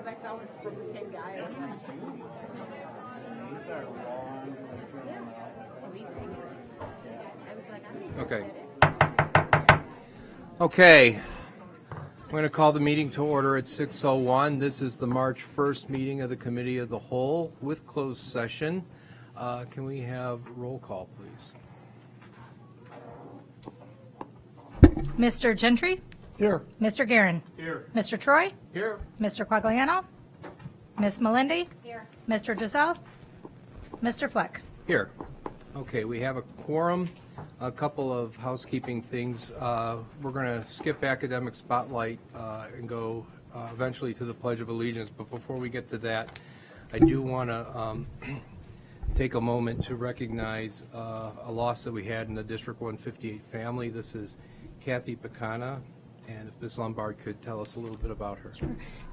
I saw it was from the same guy. I was like, These are long. amazing. I was like, I'm Okay. I'm going to call the meeting to order at 6:01. This is the March 1st meeting of the Committee of the Whole with closed session. Can we have roll call, please? Mr. Gentry? Here. Mr. Guerin? Here. Mr. Troy? Here. Mr. Quagliano? Ms. Melendi? Here. Mr. Giselle? Mr. Fleck? Here. Okay, we have a quorum. A couple of housekeeping things. We're going to skip academic spotlight and go eventually to the Pledge of Allegiance. But before we get to that, I do want to take a moment to recognize a loss that we had in the District 158 family. This is Kathy Pacana, and if Ms. Lombard could tell us a little bit about her. Sure.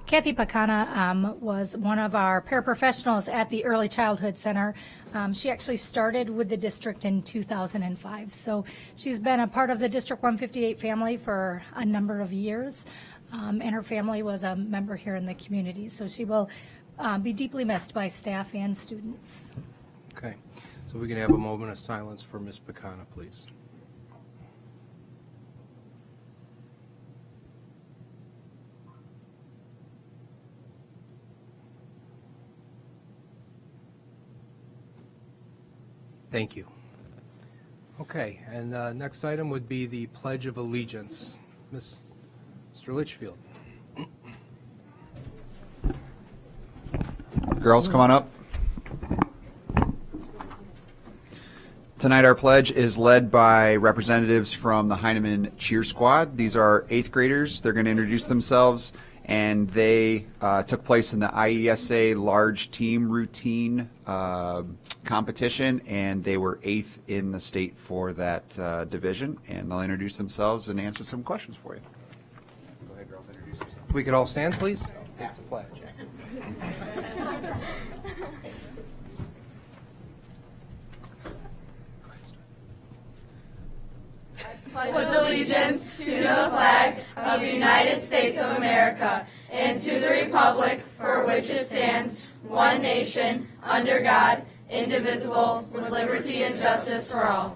Kathy Pacana was one of our paraprofessionals at the Early Childhood Center. She actually started with the district in 2005. So she's been a part of the District 158 family for a number of years, and her family was a member here in the community. So she will be deeply missed by staff and students. Okay, so we can have a moment of silence for Ms. Pacana, please. Thank you. Okay, and the next item would be the Pledge of Allegiance. Mr. Litchfield. Girls, come on up. Tonight our pledge is led by representatives from the Heinemann Cheer Squad. These are 8th graders. They're going to introduce themselves, and they took place in the IESA large team routine competition, and they were 8th in the state for that division, and they'll introduce themselves and answer some questions for you. Go ahead, girls, introduce yourself. If we could all stand, please. Face the flag. Pledge allegiance to the flag of the United States of America and to the republic for which it stands, one nation, under God, indivisible, with liberty and justice for all.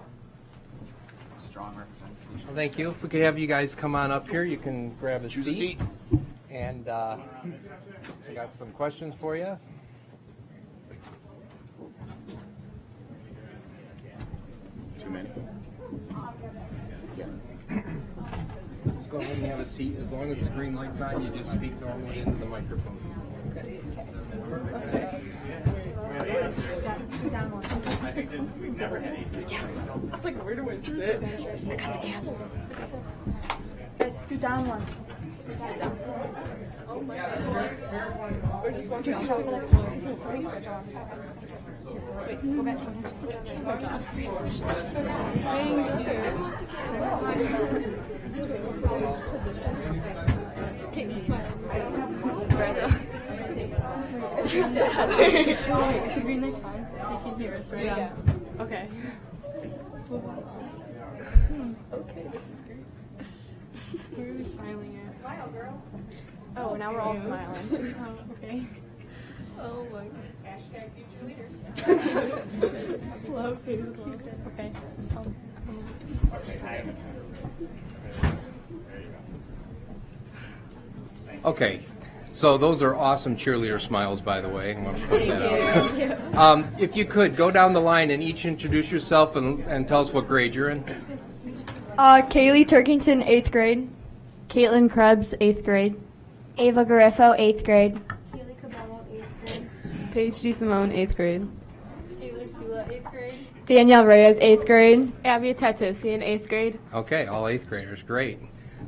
Strong representation. Well, thank you. If we could have you guys come on up here, you can grab a Choose a seat. And I got some questions for you. Too many. Let's go ahead and have a seat. As long as the green light's on, you just speak normally into the microphone. I was like, where do I sit? I got the candle. Guys, scoot down one. Oh my goodness. Or just one switch on. Wait, go back. Thank you. Smile. It's your dad. Is the green light fine? They can hear us, right? Yeah. Okay. Okay, this is great. Who are we smiling at? Smile, girl. Oh, now we're all smiling. Oh, okay. Oh my gosh. Hashtag future leaders. Love you. Okay. Okay, so those are awesome cheerleader smiles, by the way. I'm going to put that out. If you could, go down the line and each introduce yourself and tell us what grade you're in. Kaylee Turkington, 8th grade. Caitlin Krebs, 8th grade. Ava Garifo, 8th grade. Keely Cabello, 8th grade. Paige D. Simone, 8th grade. Taylor Sula, 8th grade. Danielle Reyes, 8th grade. Abby Tatosian, 8th grade. Okay, all 8th graders, great.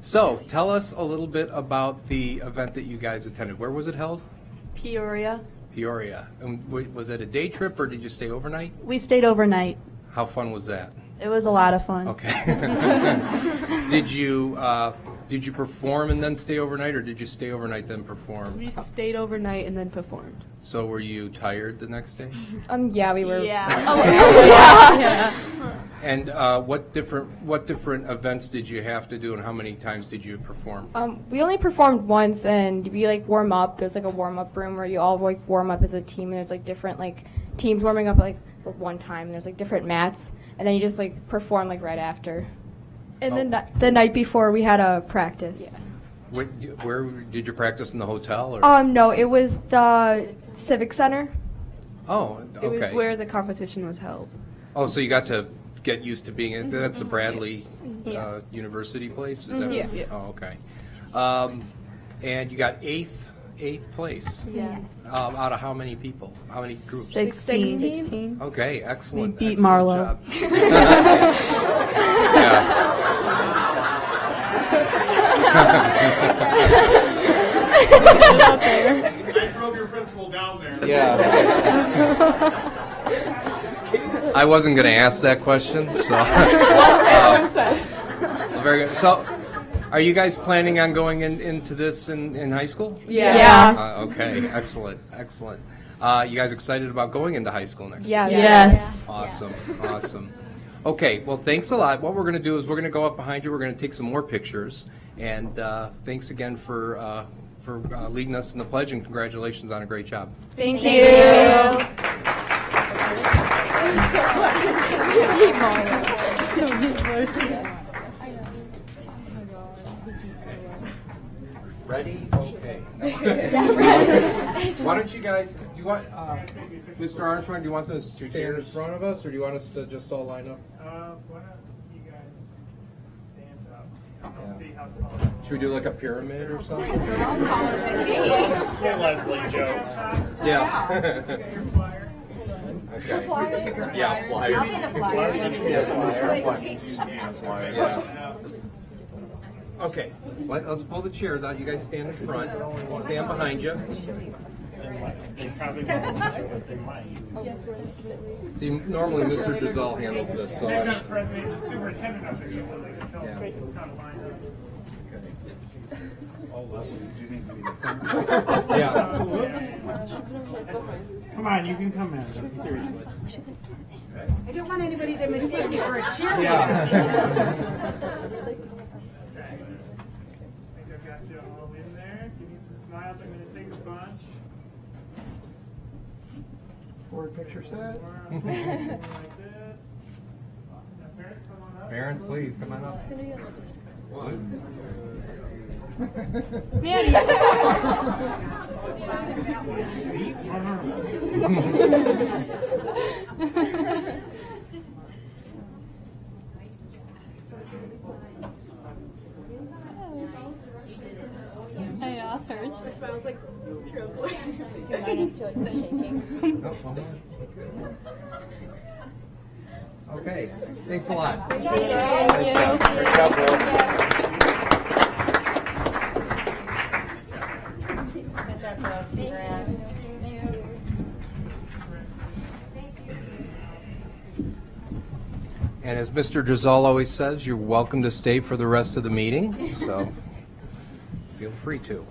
So, tell us a little bit about the event that you guys attended. Where was it held? Peoria. Peoria. And was it a day trip or did you stay overnight? We stayed overnight. How fun was that? It was a lot of fun. Okay. Did you perform and then stay overnight, or did you stay overnight then perform? We stayed overnight and then performed. So were you tired the next day? Yeah, we were. Yeah. Yeah. And what different events did you have to do, and how many times did you perform? We only performed once, and we like warm up. There's like a warm up room where you all like warm up as a team. And there's like different like teams warming up like one time. And there's like different mats, and then you just like perform like right after. And the night before we had a practice. Yeah. Where did you practice, in the hotel? Or? No, it was the Civic Center. Oh, okay. It was where the competition was held. Oh, so you got to get used to being that's the Bradley University place? Is that Yeah. what? Yes. Oh, okay. And you got eighth place. Yeah. Out of how many people? How many groups? 16. Okay, excellent. We beat excellent Marlowe. job. Yeah. I drove your principal down there. Yeah. I wasn't going to ask that question, so. Very good. So, are you guys planning on going into this in high school? Yeah. Okay, excellent. You guys excited about going into high school next year? Yeah. Yes. Awesome. Okay, well, thanks a lot. What we're going to do is we're going to go up behind you. We're going to take some more pictures. And thanks again for leading us in the pledge, and congratulations on a great job. Thank you. Ready? Okay. Why don't you guys, do you want, Mr. Armstrong, do you want to stand in front of us, or do you want us to just all line up? Why don't you guys stand up? Yeah. See how tall. Should we do like a pyramid or something? Slow Leslie jokes. Yeah. Your flyer. Okay. Yeah, flyer. I'll be the flyer. Yeah. Okay, let's pull the chairs out. You guys stand in front. Stand behind you. They probably won't, but they might. See, normally Mr. Giselle handles this. So. They're not president and superintendent up there, so they can tell Yeah. kind of line up. Oh, Leslie, you need to be the Yeah. Come on, you can come in. Seriously. I don't want anybody to mistake me for a cheerleader. Yeah. I think I've got you all in there. Give me some smiles. I'm going to take a bunch. Forward picture set. Like this. Awesome. Now, parents, come on up. Parents, please, come on up. Hurts. Smells like trouble. Okay, thanks a lot. Thank you. Great job, Will. Good job, girls. Congrats. And as Mr. Giselle always says, you're welcome to stay for the rest of the meeting, so feel free to.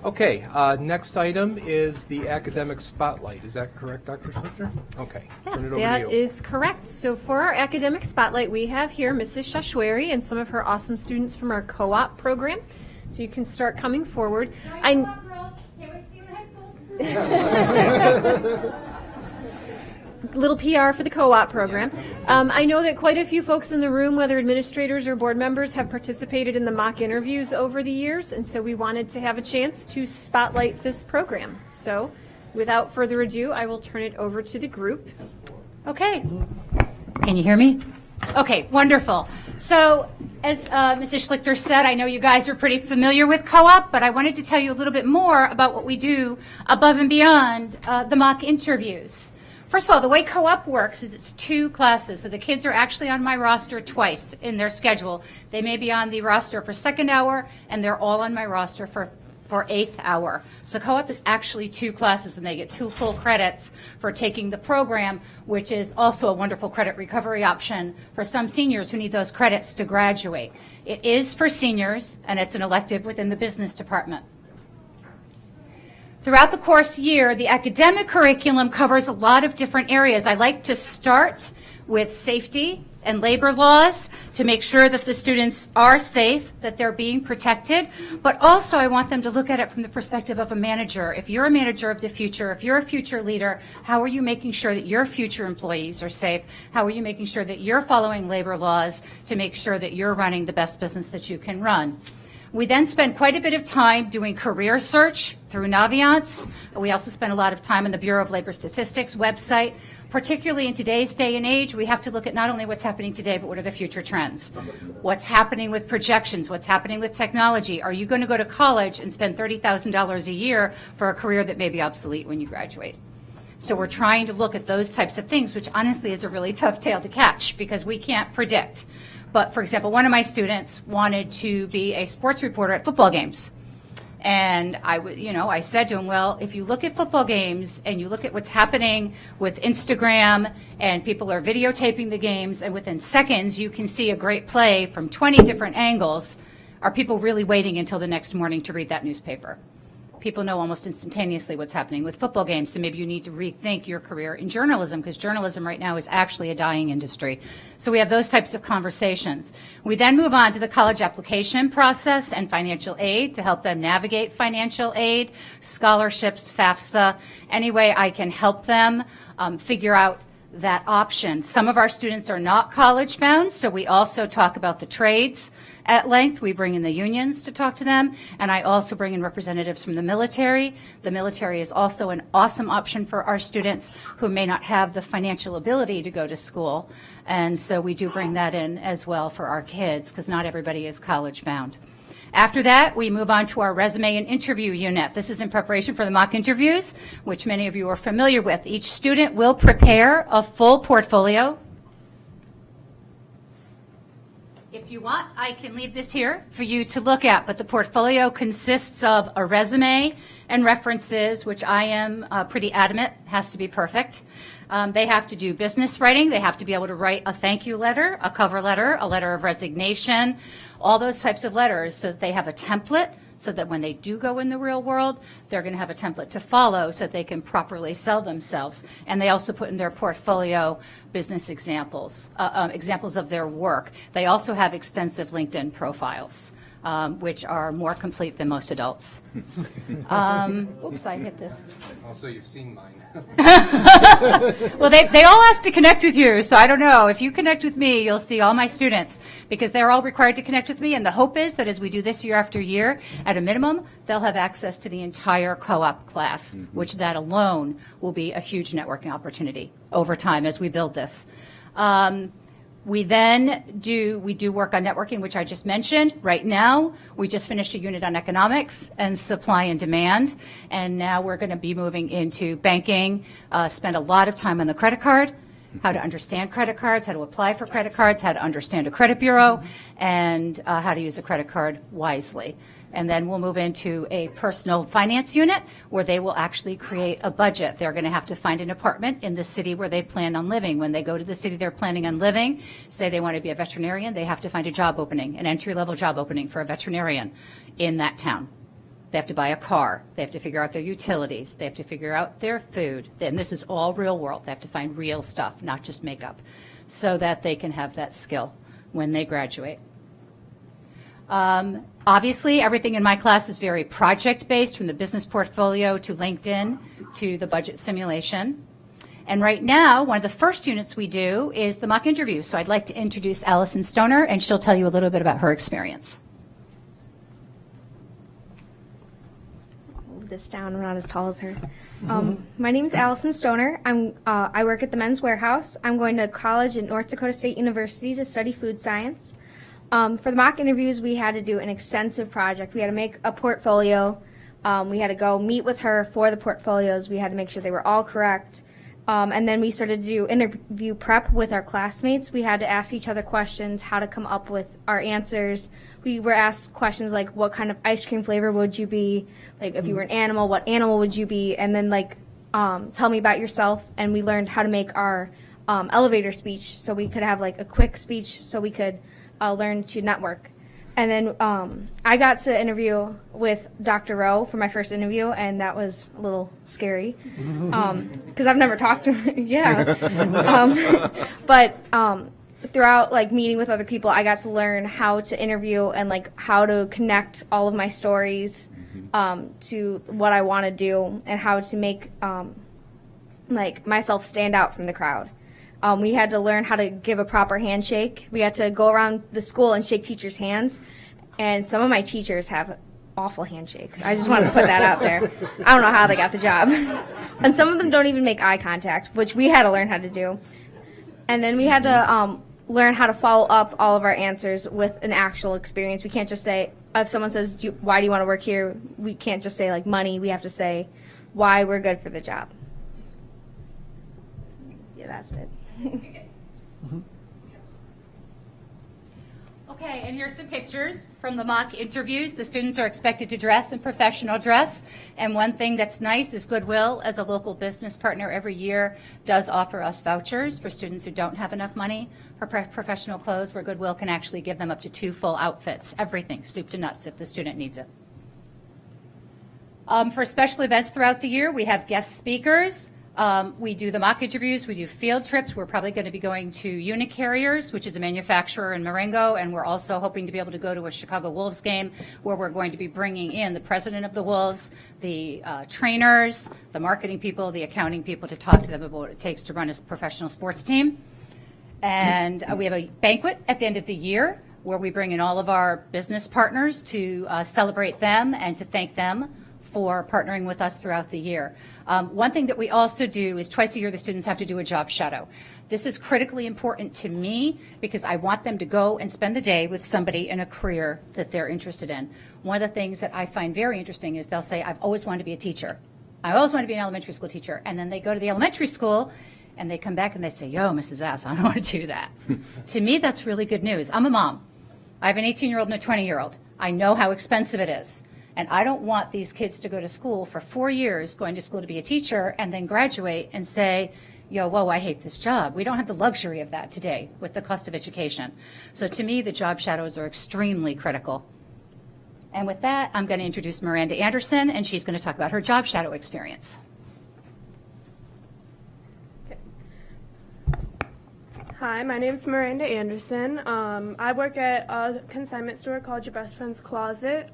Okay, next item is the academic spotlight. Is that correct, Dr. Schlichter? Okay. Yes, turn it over that to you. is correct. So for our academic spotlight, we have here Mrs. Shashwari and some of her awesome students from our co-op program. So you can start coming forward. Little PR for the co-op program. I know that quite a few folks in the room, whether administrators or board members, have participated in the mock interviews over the years, and so we wanted to have a chance to spotlight this program. So without further ado, I will turn it over to the group. Okay. Can you hear me? Okay, wonderful. So as Mrs. Schlichter said, I know you guys are pretty familiar with co-op, but I wanted to tell you a little bit more about what we do above and beyond the mock interviews. First of all, the way co-op works is it's 2 classes. So the kids are actually on my roster twice in their schedule. They may be on the roster for second hour, and they're all on my roster for 8th hour. So co-op is actually 2 classes, and they get 2 full credits for taking the program, which is also a wonderful credit recovery option for some seniors who need those credits to graduate. It is for seniors, and it's an elective within the business department. Throughout the course year, the academic curriculum covers a lot of different areas. I like to start with safety and labor laws to make sure that the students are safe, that they're being protected, but also I want them to look at it from the perspective of a manager. If you're a manager of the future, if you're a future leader, how are you making sure that your future employees are safe? How are you making sure that you're following labor laws to make sure that you're running the best business that you can run? We then spend quite a bit of time doing career search through Naviance. We also spend a lot of time on the Bureau of Labor Statistics website. Particularly in today's day and age, we have to look at not only what's happening today, but what are the future trends? What's happening with projections? What's happening with technology? Are you going to go to college and spend $30,000 a year for a career that may be obsolete when you graduate? So we're trying to look at those types of things, which honestly is a really tough tail to catch because we can't predict. But for example, one of my students wanted to be a sports reporter at football games. And I said to him, well, if you look at football games and you look at what's happening with Instagram and people are videotaping the games and within seconds you can see a great play from 20 different angles, are people really waiting until the next morning to read that newspaper? People know almost instantaneously what's happening with football games, so maybe you need to rethink your career in journalism because journalism right now is actually a dying industry. So we have those types of conversations. We then move on to the college application process and financial aid to help them navigate financial aid, scholarships, FAFSA, any way I can help them figure out that option. Some of our students are not college bound, so we also talk about the trades at length. We bring in the unions to talk to them, and I also bring in representatives from the military. The military is also an awesome option for our students who may not have the financial ability to go to school, and so we do bring that in as well for our kids because not everybody is college bound. After that, we move on to our resume and interview unit. This is in preparation for the mock interviews, which many of you are familiar with. Each student will prepare a full portfolio. If you want, I can leave this here for you to look at, but the portfolio consists of a resume and references, which I am pretty adamant has to be perfect. They have to do business writing. They have to be able to write a thank you letter, a cover letter, a letter of resignation, all those types of letters so that they have a template so that when they do go in the real world, they're going to have a template to follow so that they can properly sell themselves. And they also put in their portfolio business examples, examples of their work. They also have extensive LinkedIn profiles, which are more complete than most adults. Oops, I hit this. Also, you've seen mine. Well, they all asked to connect with you, so I don't know. If you connect with me, you'll see all my students because they're all required to connect with me, and the hope is that as we do this year after year, at a minimum, they'll have access to the entire co-op class, which that alone will be a huge networking opportunity over time as we build this. We do work on networking, which I just mentioned. Right now, we just finished a unit on economics and supply and demand, and now we're going to be moving into banking, spend a lot of time on the credit card, how to understand credit cards, how to apply for credit cards, how to understand a credit bureau, and how to use a credit card wisely. And then we'll move into a personal finance unit where they will actually create a budget. They're going to have to find an apartment in the city where they plan on living. When they go to the city they're planning on living, say they want to be a veterinarian, they have to find a job opening, an entry-level job opening for a veterinarian in that town. They have to buy a car. They have to figure out their utilities. They have to figure out their food. And this is all real world. They have to find real stuff, not just makeup, so that they can have that skill when they graduate. Obviously, everything in my class is very project-based, from the business portfolio to LinkedIn to the budget simulation. And right now, one of the first units we do is the mock interview. So I'd like to introduce Allison Stoner, and she'll tell you a little bit about her experience. Move this down. I'm not as tall as her. My name is Allison Stoner. I work at the Men's Warehouse. I'm going to college at North Dakota State University to study food science. For the mock interviews, we had to do an extensive project. We had to make a portfolio. We had to go meet with her for the portfolios. We had to make sure they were all correct. And then we started to do interview prep with our classmates. We had to ask each other questions, how to come up with our answers. We were asked questions like, what kind of ice cream flavor would you be? Like, if you were an animal, what animal would you be? And then, tell me about yourself. And we learned how to make our elevator speech so we could have, a quick speech so we could learn to network. And then I got to interview with Dr. Rowe for my first interview, and that was a little scary because I've never talked to him. Yeah. But throughout like meeting with other people, I got to learn how to interview and like how to connect all of my stories to what I want to do and how to make like myself stand out from the crowd. We had to learn how to give a proper handshake. We had to go around the school and shake teachers' hands. And some of my teachers have awful handshakes. I just wanted to put that out there. I don't know how they got the job. And some of them don't even make eye contact, which we had to learn how to do. And then we had to learn how to follow up all of our answers with an actual experience. We can't just say, if someone says, why do you want to work here? We can't just say, like, money. We have to say why we're good for the job. Yeah, that's it. Okay, and here's some pictures from the mock interviews. The students are expected to dress in professional dress. And one thing that's nice is Goodwill, as a local business partner every year, does offer us vouchers for students who don't have enough money for professional clothes, where Goodwill can actually give them up to 2 full outfits, everything, soup to nuts, if the student needs it. For special events throughout the year, we have guest speakers. We do the mock interviews, we do field trips. We're probably going to be going to Unicarriers, which is a manufacturer in Marengo, and we're also hoping to be able to go to a Chicago Wolves game where we're going to be bringing in the president of the Wolves, the trainers, the marketing people, the accounting people to talk to them about what it takes to run a professional sports team. And we have a banquet at the end of the year where we bring in all of our business partners to celebrate them and to thank them for partnering with us throughout the year. One thing that we also do is twice a year the students have to do a job shadow. This is critically important to me because I want them to go and spend the day with somebody in a career that they're interested in. One of the things that I find very interesting is they'll say, I've always wanted to be a teacher. I always wanted to be an elementary school teacher. And then they go to the elementary school and they come back and they say, yo, Mrs. S, I don't want to do that. To me, that's really good news. I'm a mom. I have an 18-year-old and a 20-year-old. I know how expensive it is. And I don't want these kids to go to school for 4 years, going to school to be a teacher, and then graduate and say, yo, whoa, I hate this job. We don't have the luxury of that today with the cost of education. So to me, the job shadows are extremely critical. And with that, I'm going to introduce Miranda Anderson, and she's going to talk about her job shadow experience. Hi, my name is Miranda Anderson. I work at a consignment store called Your Best Friend's Closet.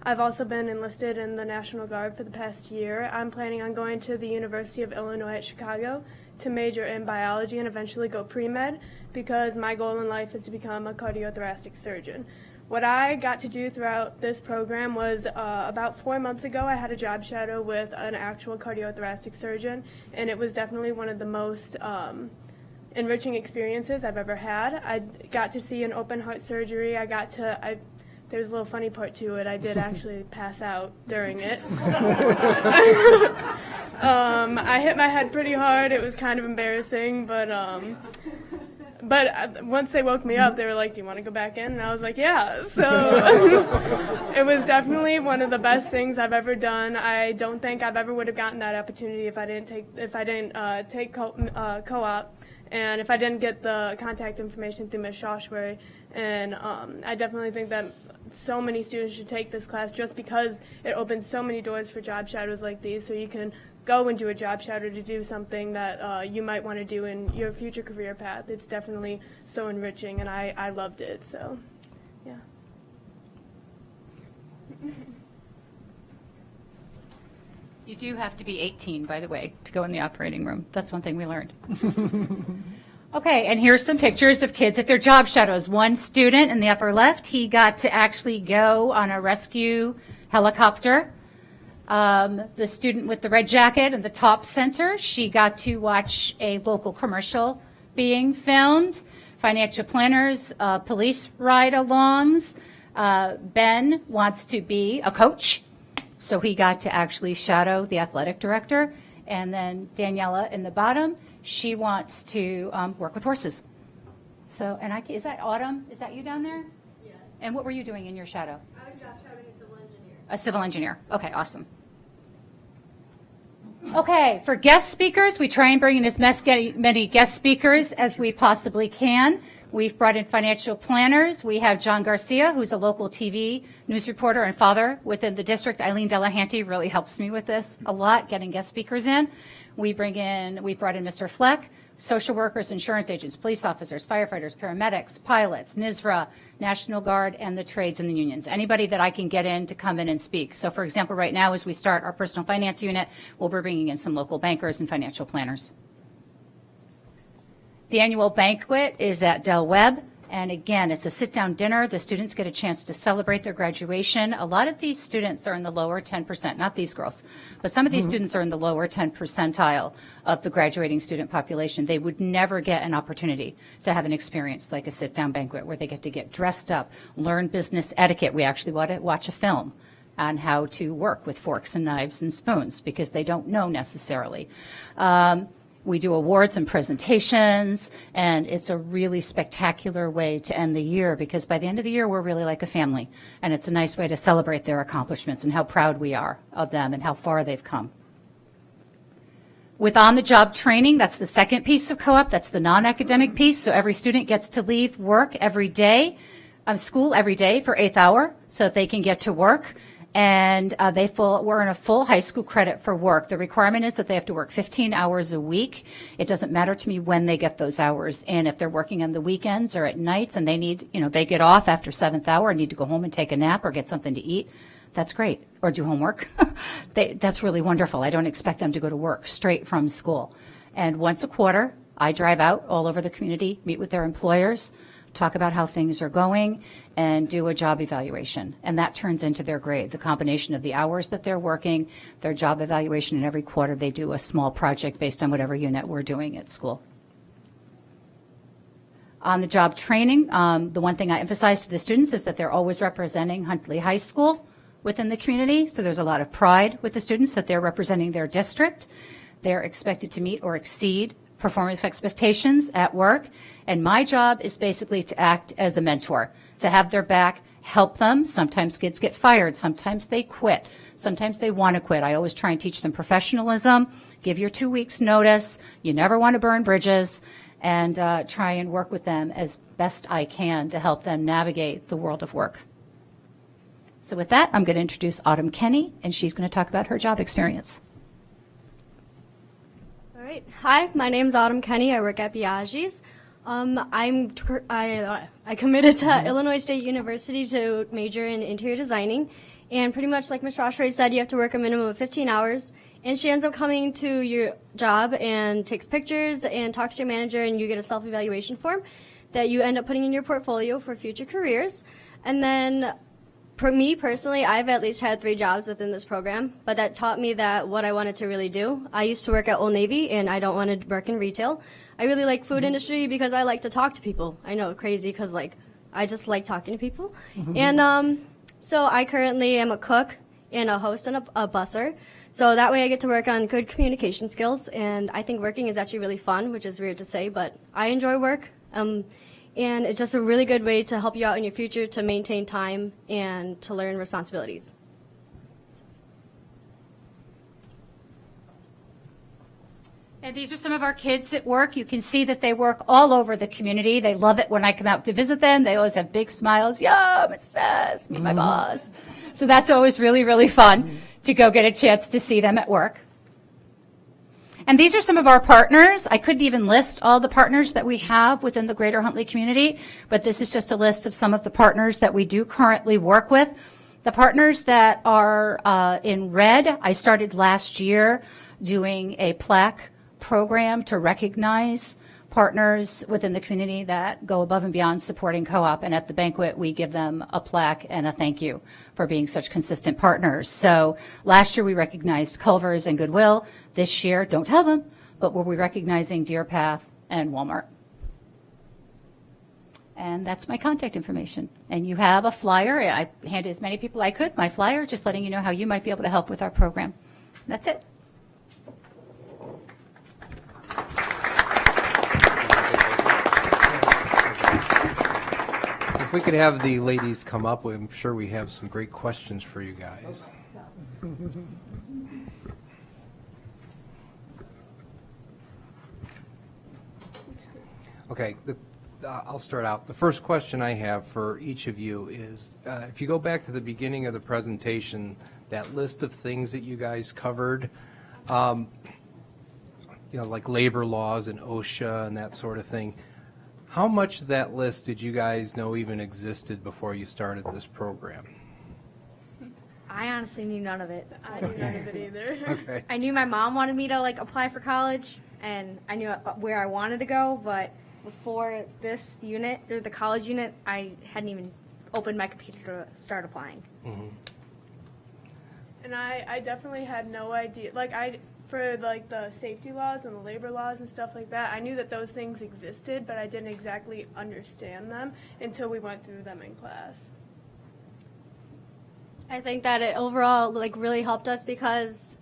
I've also been enlisted in the National Guard for the past year. I'm planning on going to the University of Illinois at Chicago to major in biology and eventually go pre-med because my goal in life is to become a cardiothoracic surgeon. What I got to do throughout this program was about 4 months ago I had a job shadow with an actual cardiothoracic surgeon, and it was definitely one of the most enriching experiences I've ever had. I got to see an open heart surgery. There's a little funny part to it. I did actually pass out during it. I hit my head pretty hard. It was kind of embarrassing, but once they woke me up, they were like, do you want to go back in? And I was like, yeah. So it was definitely one of the best things I've ever done. I don't think I've ever would have gotten that opportunity if I didn't take co-op. And if I didn't get the contact information through Ms. Shawshbury. And I definitely think that so many students should take this class just because it opens so many doors for job shadows like these, so you can go and do a job shadow to do something that you might want to do in your future career path. It's definitely so enriching, and I loved it. So, yeah. You do have to be 18, by the way, to go in the operating room. That's one thing we learned. Okay, and here's some pictures of kids at their job shadows. One student in the upper left, he got to actually go on a rescue helicopter. The student with the red jacket in the top center, she got to watch a local commercial being filmed. Financial planners, police ride-alongs. Ben wants to be a coach. So he got to actually shadow the athletic director. And then Daniela in the bottom, she wants to work with horses. So, and is that Autumn? Is that you down there? Yes. And what were you doing in your shadow? I was job shadowing a civil engineer. A civil engineer. Okay, awesome. Okay, for guest speakers, we try and bring in as many guest speakers as we possibly can. We've brought in financial planners. We have John Garcia, who's a local TV news reporter and father within the district. Eileen Delahanty really helps me with this a lot, getting guest speakers in. We brought in Mr. Fleck, social workers, insurance agents, police officers, firefighters, paramedics, pilots, NISRA, National Guard, and the trades and the unions. Anybody that I can get in to come in and speak. So, for example, right now as we start our personal finance unit, we'll be bringing in some local bankers and financial planners. The annual banquet is at Del Webb, and again, it's a sit-down dinner. The students get a chance to celebrate their graduation. A lot of these students are in the lower 10%, not these girls, but some of these students are in the lower 10 percentile of the graduating student population. They would never get an opportunity to have an experience like a sit-down banquet where they get dressed up, learn business etiquette. We actually want to watch a film on how to work with forks and knives and spoons because they don't know necessarily. We do awards and presentations, and it's a really spectacular way to end the year because by the end of the year, we're really like a family, and it's a nice way to celebrate their accomplishments and how proud we are of them and how far they've come. With on-the-job training, that's the second piece of co-op. That's the non-academic piece, so every student gets to leave school every day for 8th hour so that they can get to work. And we're in a full high school credit for work. The requirement is that they have to work 15 hours a week. It doesn't matter to me when they get those hours in. If they're working on the weekends or at nights and they need, they get off after 7th hour and need to go home and take a nap or get something to eat, that's great. Or do homework. That's really wonderful. I don't expect them to go to work straight from school. And once a quarter, I drive out all over the community, meet with their employers, talk about how things are going, and do a job evaluation. And that turns into their grade, the combination of the hours that they're working, their job evaluation, and every quarter they do a small project based on whatever unit we're doing at school. On the job training, the one thing I emphasize to the students is that they're always representing Huntley High School within the community. So there's a lot of pride with the students that they're representing their district. They're expected to meet or exceed performance expectations at work, and my job is basically to act as a mentor, to have their back, help them. Sometimes kids get fired, sometimes they quit, sometimes they want to quit. I always try and teach them professionalism, give your 2 weeks notice, you never want to burn bridges, and try and work with them as best I can to help them navigate the world of work. So with that, I'm going to introduce Autumn Kenny, and she's going to talk about her job experience. Hi, my name's Autumn Kenny. I work at Biaggi's. I committed to Illinois State University to major in interior designing, and pretty much like Ms. Roshray said, you have to work a minimum of 15 hours. And she ends up coming to your job and takes pictures and talks to your manager, and you get a self-evaluation form that you end up putting in your portfolio for future careers. And then for me personally, I've at least had 3 jobs within this program, but that taught me that what I wanted to really do. I used to work at Old Navy, and I don't want to work in retail. I really like food industry because I like to talk to people. I know, crazy, because I just like talking to people. And so I currently am a cook and a host and a busser. So that way I get to work on good communication skills, and I think working is actually really fun, which is weird to say, but I enjoy work. And it's just a really good way to help you out in your future to maintain time and to learn responsibilities. And these are some of our kids at work. You can see that they work all over the community. They love it when I come out to visit them. They always have big smiles. Yeah, Mrs. S, meet my boss. So that's always really, really fun to go get a chance to see them at work. And these are some of our partners. I couldn't even list all the partners that we have within the greater Huntley community, but this is just a list of some of the partners that we do currently work with. The partners that are in red, I started last year doing a plaque program to recognize partners within the community that go above and beyond supporting co-op, and at the banquet we give them a plaque and a thank you for being such consistent partners. So last year we recognized Culver's and Goodwill. This year, don't tell them, but we'll be recognizing Deer Path and Walmart. And that's my contact information. And you have a flyer. I handed as many people I could my flyer, just letting you know how you might be able to help with our program. That's it. If we could have the ladies come up, I'm sure we have some great questions for you guys. Okay, I'll start out. The first question I have for each of you is, if you go back to the beginning of the presentation, that list of things that you guys covered, like labor laws and OSHA and that sort of thing, how much of that list did you guys know even existed before you started this program? I honestly knew none of it. I knew none of it either. Okay. I knew my mom wanted me to apply for college, and I knew where I wanted to go, but before this unit, or the college unit, I hadn't even opened my computer to start applying. Mm-hmm. And I definitely had no idea. For the safety laws and the labor laws and stuff like that, I knew that those things existed, but I didn't exactly understand them until we went through them in class. I think that it overall really helped us because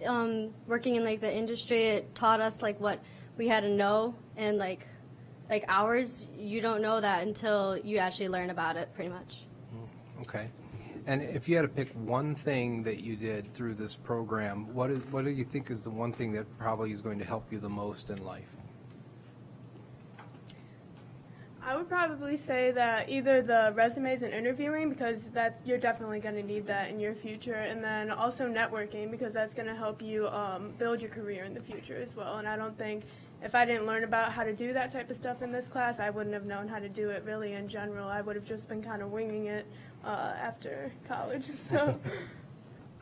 working in the industry, it taught us what we had to know, and hours, you don't know that until you actually learn about it, pretty much. Okay. And if you had to pick one thing that you did through this program, what do you think is the one thing that probably is going to help you the most in life? I would probably say that either the resumes and interviewing, because you're definitely going to need that in your future, and then also networking, because that's going to help you build your career in the future as well. And I don't think if I didn't learn about how to do that type of stuff in this class, I wouldn't have known how to do it really in general. I would have just been kind of winging it after college. So.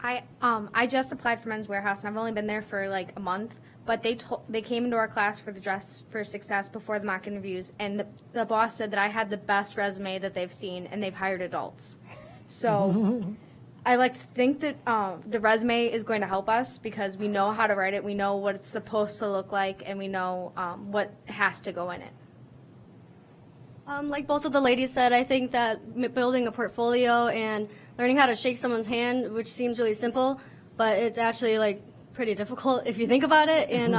I just applied for Men's Warehouse, and I've only been there for a month. But they came into our class for the Dress for Success before the mock interviews, and the boss said that I had the best resume that they've seen, and they've hired adults. So I like to think that the resume is going to help us because we know how to write it, we know what it's supposed to look like, and we know what has to go in it. Like both of the ladies said, I think that building a portfolio and learning how to shake someone's hand, which seems really simple, but it's actually pretty difficult if you think about it. And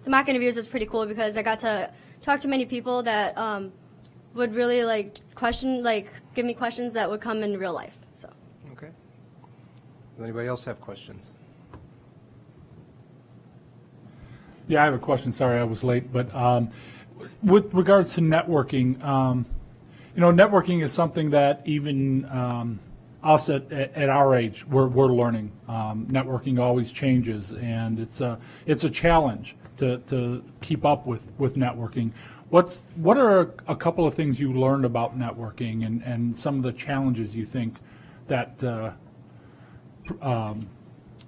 the mock interviews was pretty cool because I got to talk to many people that would really give me questions that would come in real life. So. Okay. Does anybody else have questions? Yeah, I have a question. Sorry, I was late, but with regards to networking, networking is something that even us at our age, we're learning. Networking always changes, and it's a challenge to keep up with networking. What are a couple of things you learned about networking and some of the challenges you think that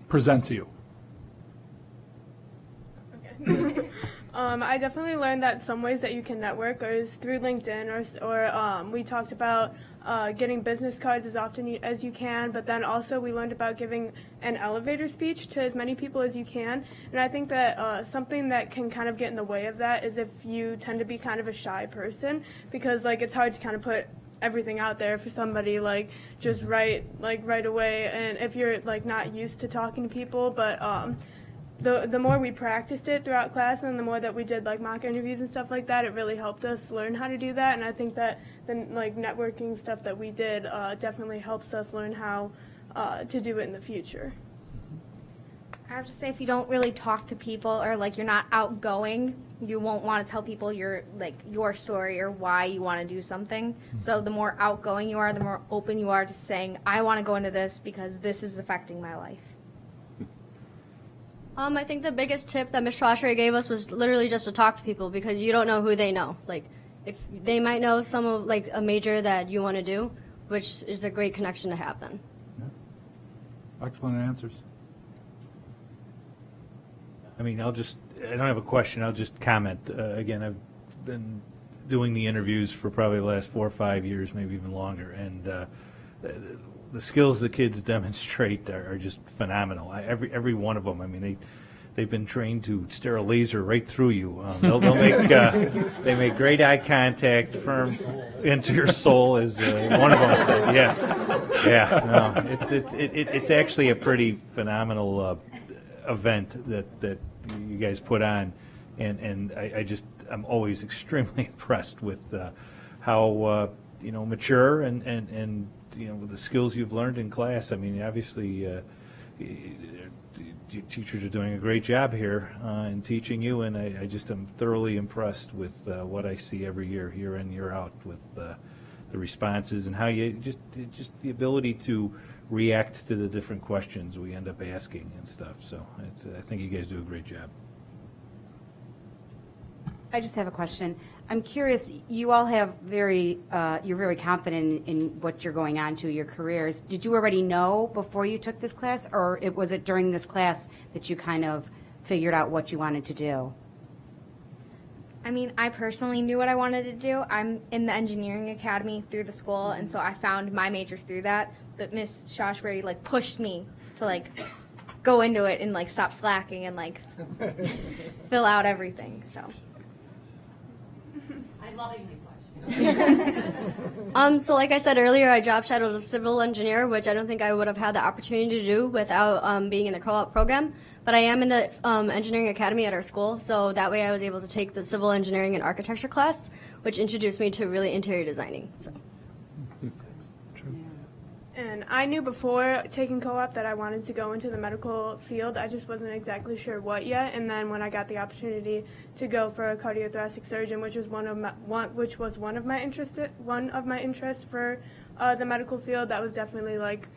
presents you? Okay. I definitely learned that some ways that you can network is through LinkedIn, or we talked about getting business cards as often as you can, but then also we learned about giving an elevator speech to as many people as you can. And I think that something that can kind of get in the way of that is if you tend to be kind of a shy person, because it's hard to kind of put everything out there for somebody just right away, and if you're not used to talking to people. But the more we practiced it throughout class, and the more that we did mock interviews and stuff like that, it really helped us learn how to do that. And I think that the networking stuff that we did definitely helps us learn how to do it in the future. I have to say, if you don't really talk to people, or you're not outgoing, you won't want to tell people your story or why you want to do something. So the more outgoing you are, the more open you are to saying, I want to go into this because this is affecting my life. I think the biggest tip that Ms. Schwasser gave us was literally just to talk to people, because you don't know who they know. If they might know some of a major that you want to do, which is a great connection to have then. Yeah. Excellent answers. I don't have a question, I'll just comment. Again, I've been doing the interviews for probably the last 4 or 5 years, maybe even longer, and the skills the kids demonstrate are just phenomenal. Every one of them. They've been trained to stare a laser right through you. They'll make they make great eye contact, firm into your soul, as one of them said. Yeah. No, it's actually a pretty phenomenal event that you guys put on, and I'm always extremely impressed with how mature and the skills you've learned in class. Obviously, your teachers are doing a great job here in teaching you, and I just am thoroughly impressed with what I see every year in, year out, with the responses and how you just the ability to react to the different questions we end up asking and stuff. So I think you guys do a great job. I just have a question. I'm curious, you all have you're very confident in what you're going on to, your careers. Did you already know before you took this class, or was it during this class that you kind of figured out what you wanted to do? I mean, I personally knew what I wanted to do. I'm in the engineering academy through the school, and so I found my major through that. But Miss Shashberry, like, pushed me to, like, go into it and, like, stop slacking and, like, fill out everything, so. I lovingly pushed. So like I said earlier, I job shadowed a civil engineer, which I don't think I would have had the opportunity to do without being in the co-op program. But I am in the engineering academy at our school, so that way I was able to take the civil engineering and architecture class, which introduced me to really interior designing. So. And I knew before taking co-op that I wanted to go into the medical field. I just wasn't exactly sure what yet. And then when I got the opportunity to go for a cardiothoracic surgeon, which was one of my interests for the medical field, that was definitely like,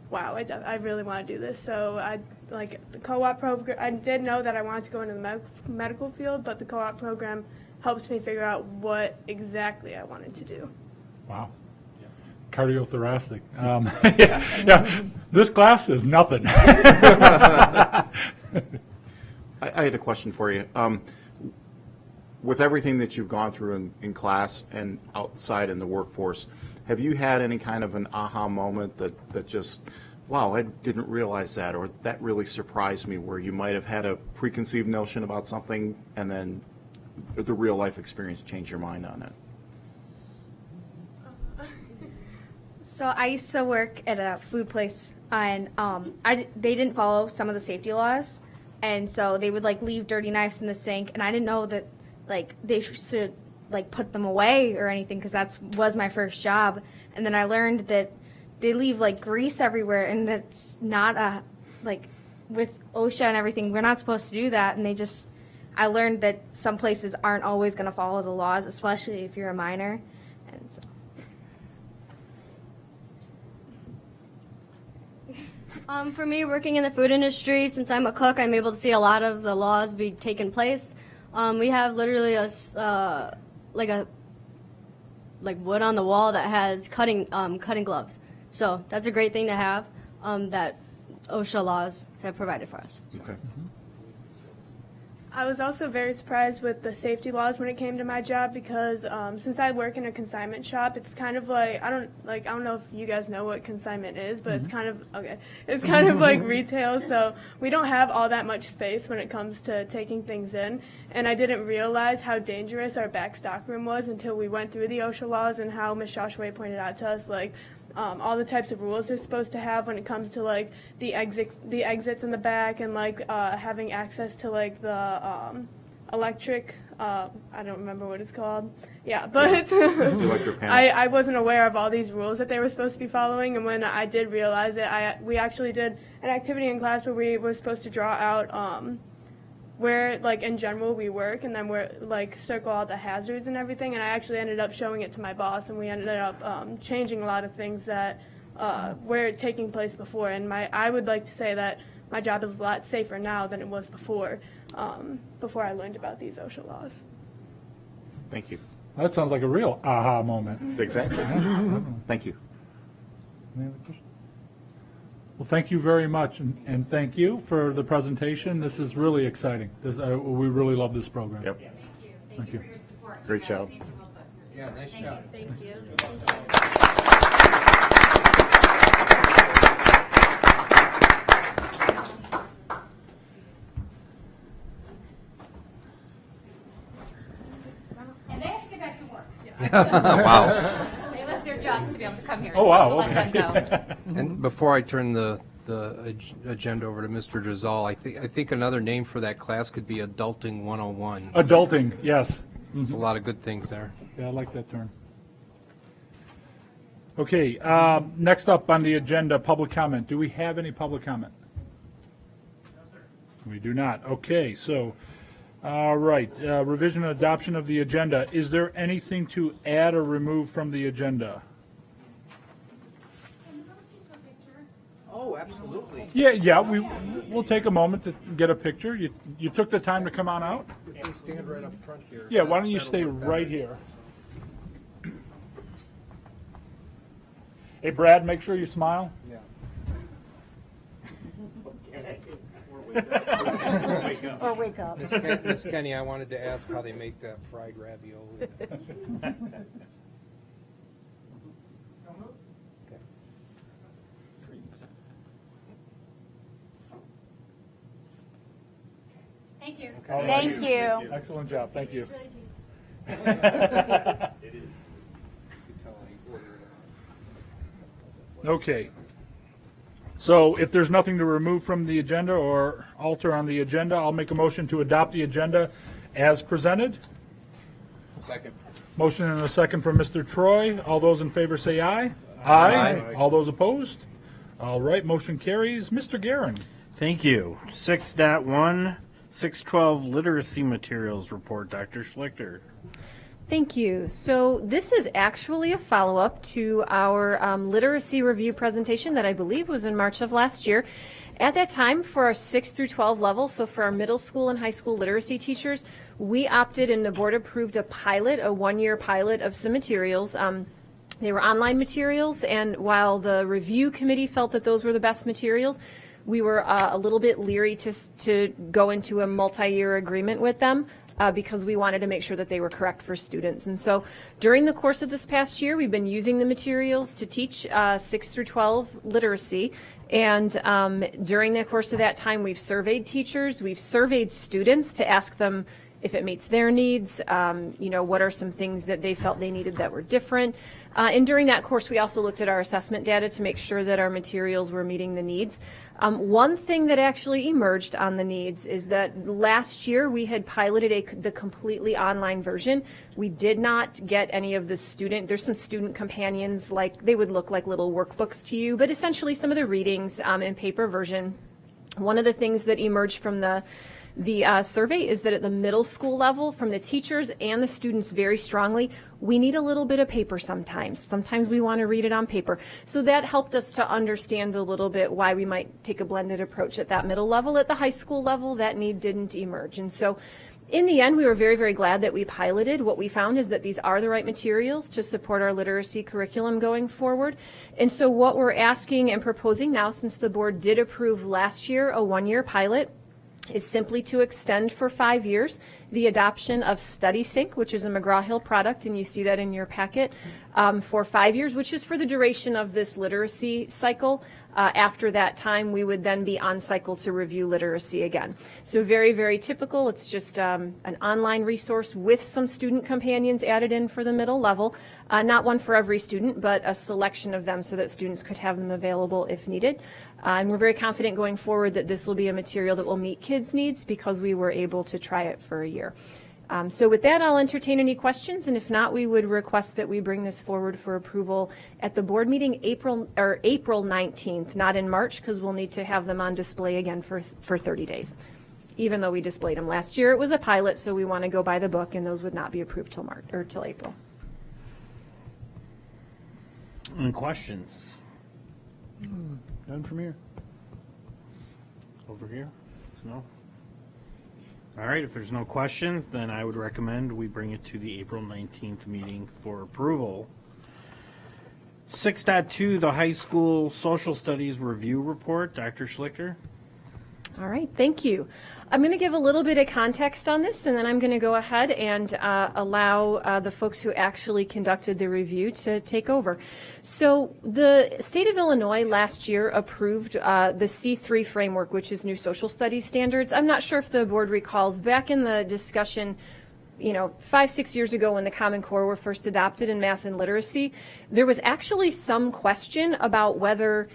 wow, I really want to do this. So I like the co-op program. I did know that I wanted to go into the medical field, but the co-op program helps me figure out what exactly I wanted to do. Wow. Cardiothoracic. Yeah, this class is nothing. I had a question for you. With everything that you've gone through in class and outside in the workforce, have you had any kind of an aha moment that just, wow, I didn't realize that, or that really surprised me, where you might have had a preconceived notion about something and then the real life experience changed your mind on it? So I used to work at a food place, and they didn't follow some of the safety laws, and so they would like leave dirty knives in the sink, and I didn't know that like they should like put them away or anything, because that was my first job. And then I learned that they leave like grease everywhere, and that's not like with OSHA and everything, we're not supposed to do that. And I learned that some places aren't always going to follow the laws, especially if you're a minor, and so. For me, working in the food industry, since I'm a cook, I'm able to see a lot of the laws be taking place. We have literally like wood on the wall that has cutting gloves. So that's a great thing to have that OSHA laws have provided for us. So. Okay. I was also very surprised with the safety laws when it came to my job, because since I work in a consignment shop, it's kind of like I don't know if you guys know what consignment is, but it's kind of like retail. So we don't have all that much space when it comes to taking things in, and I didn't realize how dangerous our back stock room was until we went through the OSHA laws and how Ms. Joshua pointed out to us all the types of rules they're supposed to have when it comes to like the exits in the back, and like having access to like the electric I don't remember what it's called. Yeah, but I wasn't aware of all these rules that they were supposed to be following, and when I did realize it, we actually did an activity in class where we were supposed to draw out where, like, in general we work, and then we're, like, circle all the hazards and everything, and I actually ended up showing it to my boss, and we ended up changing a lot of things that were taking place before, and I would like to say that my job is a lot safer now than it was before I learned about these OSHA laws. Thank you. That sounds like a real aha moment. Exactly. Thank you. Any other questions? Well, thank you very much, and thank you for the presentation. This is really exciting. We really love this program. Yep. Thank you. Thank you. For your support. Great job. Yeah, nice job. Thank you. And they have to get back to work. Wow. They left their jobs to be able to come here. Oh, wow, So we'll let them go. And before I turn the agenda over to Mr. Drizal, I think another name for that class could be Adulting 101. Adulting, yes. There's a lot of good things there. Yeah, I like that term. Okay, next up on the agenda, public comment. Do we have any public comment? We do not. Okay, so, all right, revision and adoption of the agenda. Is there anything to add or remove from the agenda? Oh, absolutely. Yeah, we'll take a moment to get a picture. You took the time to come on out? If we stand right up front here. Yeah, why don't you that'll stay work better. right here? Hey, Brad, make sure you smile. Yeah. Or wake up. Miss Kenny, I wanted to ask how they make that fried ravioli. Okay. Thank you. All right. Thank you. Excellent job, thank you. Okay. So if there's nothing to remove from the agenda or alter on the agenda, I'll make a motion to adopt the agenda as presented. Second. Motion and a second from Mr. Troy. All those in favor say aye. Aye. All those opposed? All right, motion carries. Mr. Guerin. Thank you. 6.1, 612 literacy materials report. Dr. Schlichter. Thank you. So this is actually a follow-up to our literacy review presentation that I believe was in March of last year. At that time, for our 6 through 12 level, so for our middle school and high school literacy teachers, we opted and the board approved a pilot, a one-year pilot of some materials. They were online materials, and while the review committee felt that those were the best materials, we were a little bit leery to go into a multi-year agreement with them. Because we wanted to make sure that they were correct for students. And so during the course of this past year, we've been using the materials to teach 6 through 12 literacy. And during the course of that time, we've surveyed teachers, we've surveyed students to ask them if it meets their needs, what are some things that they felt they needed that were different. And during that course, we also looked at our assessment data to make sure that our materials were meeting the needs. One thing that actually emerged on the needs is that last year we had piloted the completely online version. We did not get any of the there's some student companions, like they would look like little workbooks to you, but essentially some of the readings in paper version. One of the things that emerged from the survey is that at the middle school level, from the teachers and the students very strongly, we need a little bit of paper sometimes. Sometimes we want to read it on paper. So that helped us to understand a little bit why we might take a blended approach at that middle level. At the high school level, that need didn't emerge. And so in the end, we were very, very glad that we piloted. What we found is that these are the right materials to support our literacy curriculum going forward. And so what we're asking and proposing now, since the board did approve last year a one-year pilot, is simply to extend for 5 years the adoption of Study Sync, which is a McGraw-Hill product, and you see that in your packet, for 5 years, which is for the duration of this literacy cycle. After that time, we would then be on cycle to review literacy again. So very, very typical. It's just an online resource with some student companions added in for the middle level. Not one for every student, but a selection of them so that students could have them available if needed. And we're very confident going forward that this will be a material that will meet kids' needs because we were able to try it for a year. So with that, I'll entertain any questions, and if not, we would request that we bring this forward for approval at the board meeting April 19th, not in March, because we'll need to have them on display again for 30 days. Even though we displayed them last year, it was a pilot, so we want to go by the book, and those would not be approved till March or till April. Any questions? None from here. Over here? No? All right, if there's no questions, then I would recommend we bring it to the April 19th meeting for approval. 6.2, the high school social studies review report. Dr. Schlichter. All right, thank you. I'm going to give a little bit of context on this, and then I'm going to go ahead and allow the folks who actually conducted the review to take over. So the state of Illinois last year approved the C3 framework, which is new social studies standards. I'm not sure if the board recalls, back in the discussion 5-6 years ago when the Common Core were first adopted in math and literacy, there was actually some question about whether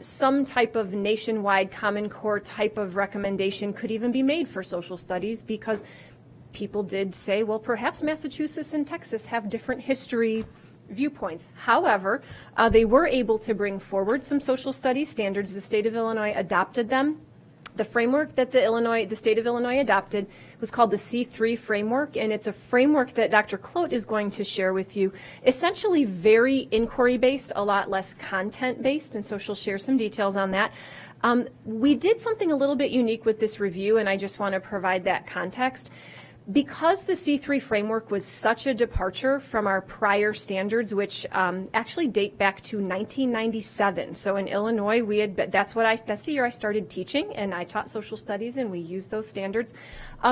some type of nationwide Common Core type of recommendation could even be made for social studies, because people did say, well, perhaps Massachusetts and Texas have different history viewpoints. However, they were able to bring forward some social studies standards. The state of Illinois adopted them The framework that the state of Illinois adopted was called the C3 framework, and it's a framework that Dr. Klote is going to share with you. Essentially very inquiry-based, a lot less content-based, and so she'll share some details on that. We did something a little bit unique with this review, and I just want to provide that context. Because the C3 framework was such a departure from our prior standards, which actually date back to 1997. So in Illinois, that's the year I started teaching, and I taught social studies, and we used those standards.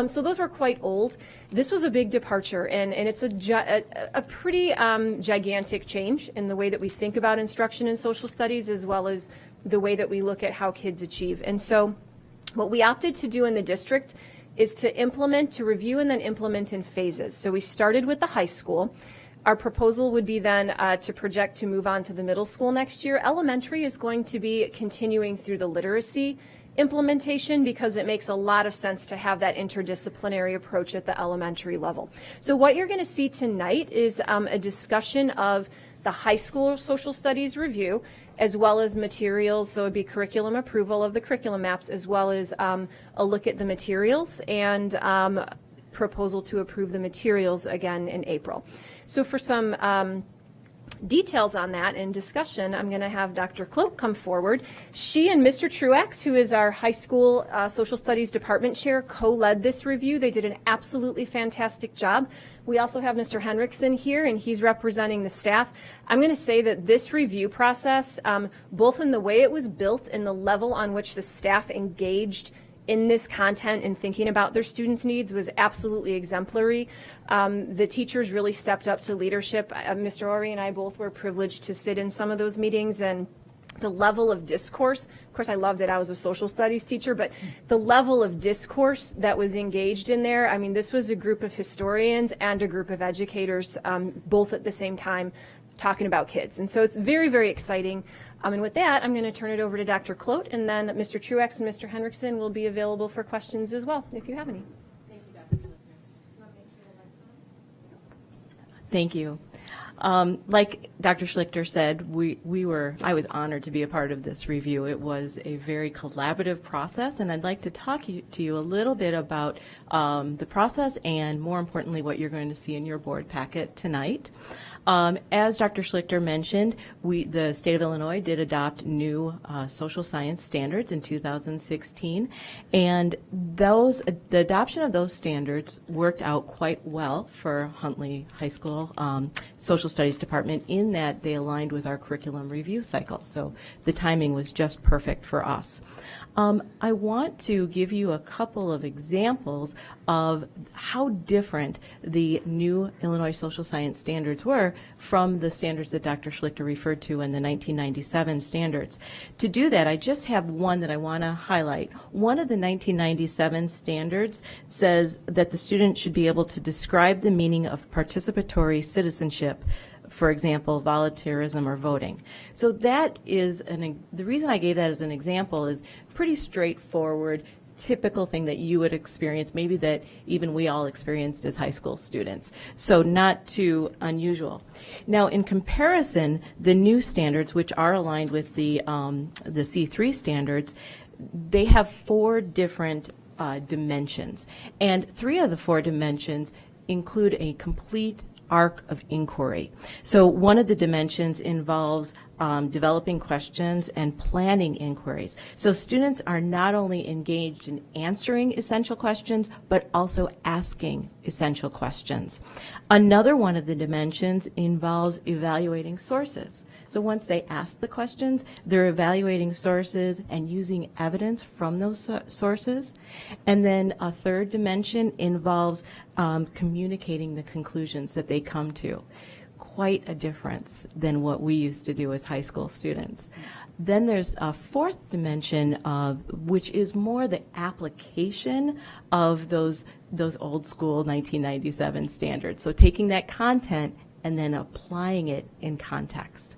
So those were quite old. This was a big departure, and it's a pretty gigantic change in the way that we think about instruction in social studies, as well as the way that we look at how kids achieve. And so what we opted to do in the district is to review and then implement in phases. So we started with the high school. Our proposal would be then to project to move on to the middle school next year. Elementary is going to be continuing through the literacy implementation because it makes a lot of sense to have that interdisciplinary approach at the elementary level. So what you're going to see tonight is a discussion of the high school social studies review, as well as materials, so it would be curriculum approval of the curriculum maps, as well as a look at the materials and proposal to approve the materials again in April. So for some details on that and discussion, I'm going to have Dr. Klote come forward. She and Mr. Truax, who is our high school social studies department chair, co-led this review. They did an absolutely fantastic job. We also have Mr. Henriksen here, and he's representing the staff. I'm going to say that this review process, both in the way it was built and the level on which the staff engaged in this content and thinking about their students' needs, was absolutely exemplary. The teachers really stepped up to leadership. Mr. Ori and I both were privileged to sit in some of those meetings, and the level of discourse, of course I loved it, I was a social studies teacher, but the level of discourse that was engaged in there, I mean, this was a group of historians and a group of educators, both at the same time, talking about kids. And so it's very, very exciting. And with that, I'm going to turn it over to Dr. Klote, and then Mr. Truax and Mr. Henriksen will be available for questions as well, if you have any. Thank you, Dr. Thank you. Like Dr. Schlichter said, I was honored to be a part of this review. It was a very collaborative process, and I'd like to talk to you a little bit about the process and, more importantly, what you're going to see in your board packet tonight. As Dr. Schlichter mentioned, the state of Illinois did adopt new social science standards in 2016, and the adoption of those standards worked out quite well for Huntley High School Social Studies Department in that they aligned with our curriculum review cycle. So the timing was just perfect for us. I want to give you a couple of examples of how different the new Illinois social science standards were from the standards that Dr. Schlichter referred to in the 1997 standards. To do that, I just have one that I want to highlight. One of the 1997 standards says that the student should be able to describe the meaning of participatory citizenship, for example, volunteerism or voting. So that is the reason I gave that as an example is pretty straightforward, typical thing that you would experience, maybe that even we all experienced as high school students. So not too unusual. Now, in comparison, the new standards, which are aligned with the C3 standards, they have 4 different dimensions. And 3 of the 4 dimensions include a complete arc of inquiry. So one of the dimensions involves developing questions and planning inquiries. So students are not only engaged in answering essential questions, but also asking essential questions. Another one of the dimensions involves evaluating sources. So once they ask the questions, they're evaluating sources and using evidence from those sources. And then a third dimension involves communicating the conclusions that they come to. Quite a difference than what we used to do as high school students. Then there's a 4th dimension, which is more the application of those old school 1997 standards. So taking that content and then applying it in context.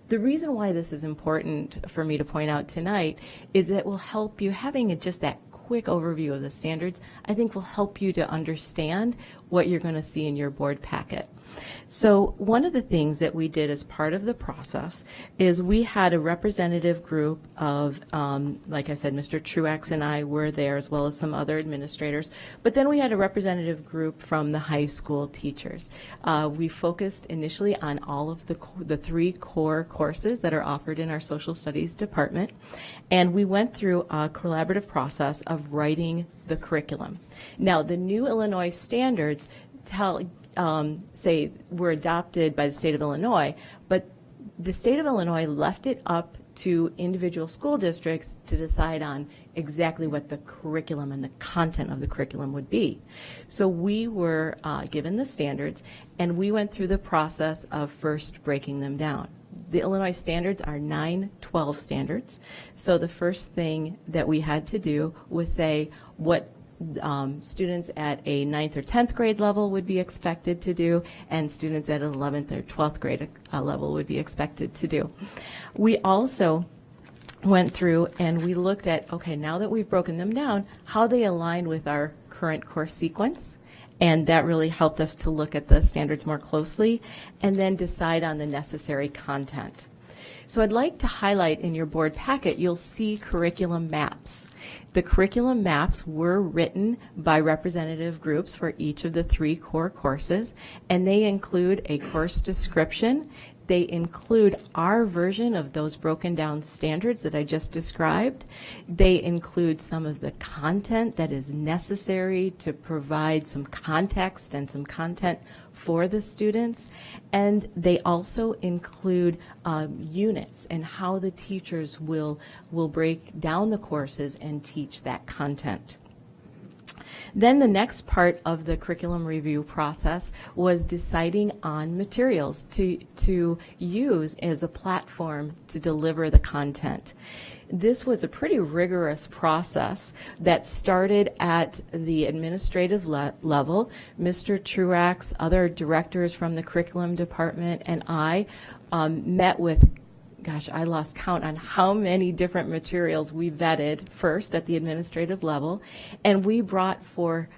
The reason why this is important for me to point out tonight is that it will help you, having just that quick overview of the standards, I think will help you to understand what you're going to see in your board packet. So one of the things that we did as part of the process is we had a representative group of, like I said, Mr. Truax and I were there, as well as some other administrators, but then we had a representative group from the high school teachers. We focused initially on all of the 3 core courses that are offered in our social studies department, and we went through a collaborative process of writing the curriculum. Now, the new Illinois standards say were adopted by the state of Illinois, but the state of Illinois left it up to individual school districts to decide on exactly what the curriculum and the content of the curriculum would be. So we were given the standards, and we went through the process of first breaking them down. The Illinois standards are 9-12 standards. So the first thing that we had to do was say what students at a 9th or 10th grade level would be expected to do, and students at an 11th or 12th grade level would be expected to do. We also went through and we looked at, okay, now that we've broken them down, how they align with our current course sequence. And that really helped us to look at the standards more closely and then decide on the necessary content. So I'd like to highlight in your board packet, you'll see curriculum maps. The curriculum maps were written by representative groups for each of the 3 core courses, and they include a course description. They include our version of those broken down standards that I just described. They include some of the content that is necessary to provide some context and some content for the students. And they also include units and how the teachers will break down the courses and teach that content. Then the next part of the curriculum review process was deciding on materials to use as a platform to deliver the content. This was a pretty rigorous process that started at the administrative level. Mr. Truax, other directors from the curriculum department, and I met with, gosh, I lost count on how many different materials we vetted first at the administrative level, and we brought forth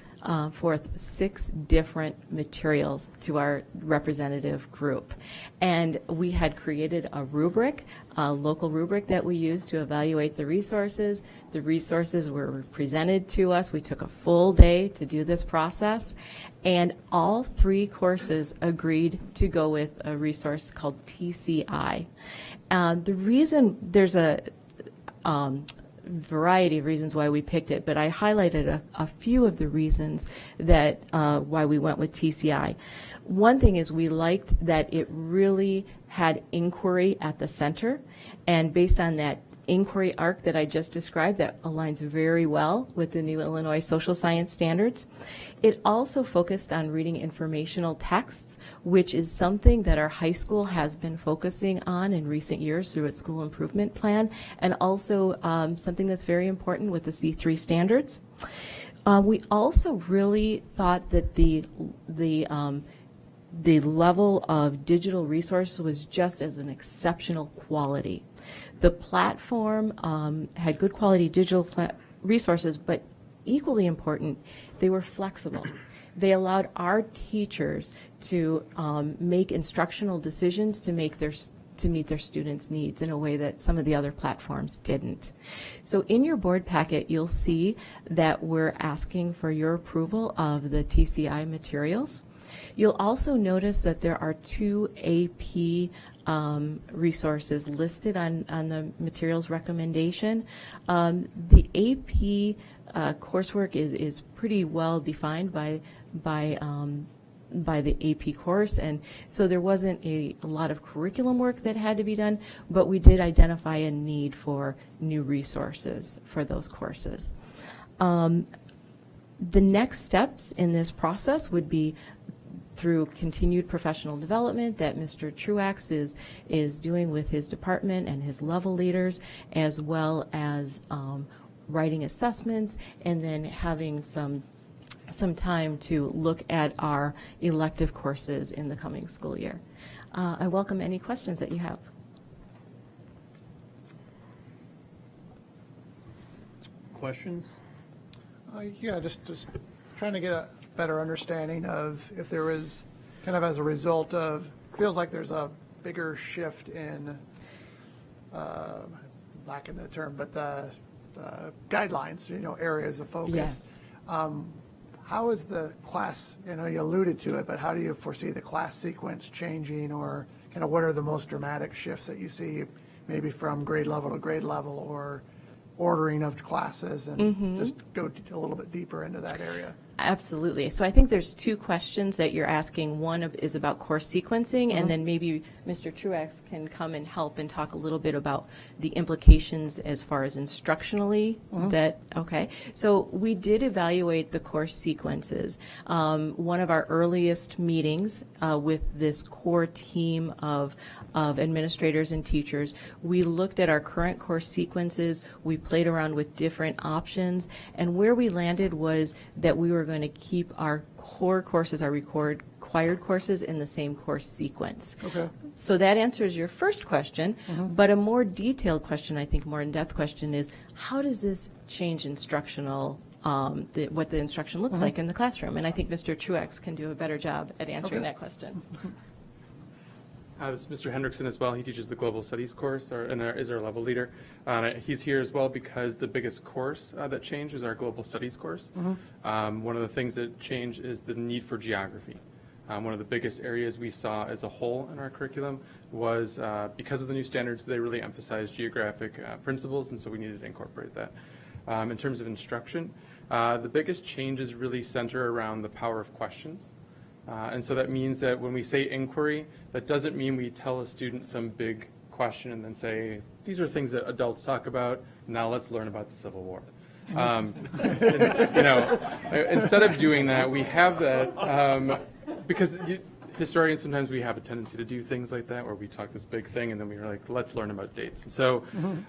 6 different materials to our representative group. And we had created a rubric, a local rubric that we used to evaluate the resources. The resources were presented to us. We took a full day to do this process, and all 3 courses agreed to go with a resource called TCI. The reason, there's a variety of reasons why we picked it, but I highlighted a few of the reasons that why we went with TCI. One thing is we liked that it really had inquiry at the center, and based on that inquiry arc that I just described, that aligns very well with the new Illinois social science standards. It also focused on reading informational texts, which is something that our high school has been focusing on in recent years through its school improvement plan, and also something that's very important with the C3 standards. We also really thought that the level of digital resource was just as an exceptional quality. The platform had good quality digital resources, but equally important, they were flexible. They allowed our teachers to make instructional decisions to meet their students' needs in a way that some of the other platforms didn't. So in your board packet, you'll see that we're asking for your approval of the TCI materials. You'll also notice that there are 2 AP resources listed on the materials recommendation. The AP coursework is pretty well defined by the AP course, and so there wasn't a lot of curriculum work that had to be done, but we did identify a need for new resources for those courses. The next steps in this process would be through continued professional development that Mr. Truax is doing with his department and his level leaders, as well as writing assessments and then having some time to look at our elective courses in the coming school year. I welcome any questions that you have. Questions? Yeah, just trying to get a better understanding of if there is kind of as a result of, feels like there's a bigger shift in, lacking the term, but the guidelines, areas of focus. Yes. How is the class, you alluded to it, but how do you foresee the class sequence changing, or kind of what are the most dramatic shifts that you see maybe from grade level to grade level, or ordering of classes, and just go a little bit deeper into that area? Absolutely. So I think there's two questions that you're asking. One is about course sequencing, and then maybe Mr. Truex can come and help and talk a little bit about the implications as far as instructionally. Okay. So we did evaluate the course sequences. One of our earliest meetings with this core team of administrators and teachers, we looked at our current course sequences. We played around with different options, and where we landed was that we were going to keep our core courses, our required courses, in the same course sequence. Okay. So that answers your first question, but a more detailed question, I think more in-depth question, is how does this change instructional, what the instruction looks like in the classroom? And I think Mr. Truex can do a better job at answering that question. This is Mr. Hendrickson as well. He teaches the Global Studies course and is our level leader. He's here as well because the biggest course that changed is our Global Studies course. One of the things that changed is the need for geography. One of the biggest areas we saw as a whole in our curriculum was because of the new standards, they really emphasized geographic principles, and so we needed to incorporate that. In terms of instruction, the biggest changes really center around the power of questions. And so that means that when we say inquiry, that doesn't mean we tell a student some big question and then say, these are things that adults talk about, now let's learn about the Civil War. Instead of doing that, we have that, because historians, sometimes we have a tendency to do things like that, where we talk this big thing and then we're like, let's learn about dates. And so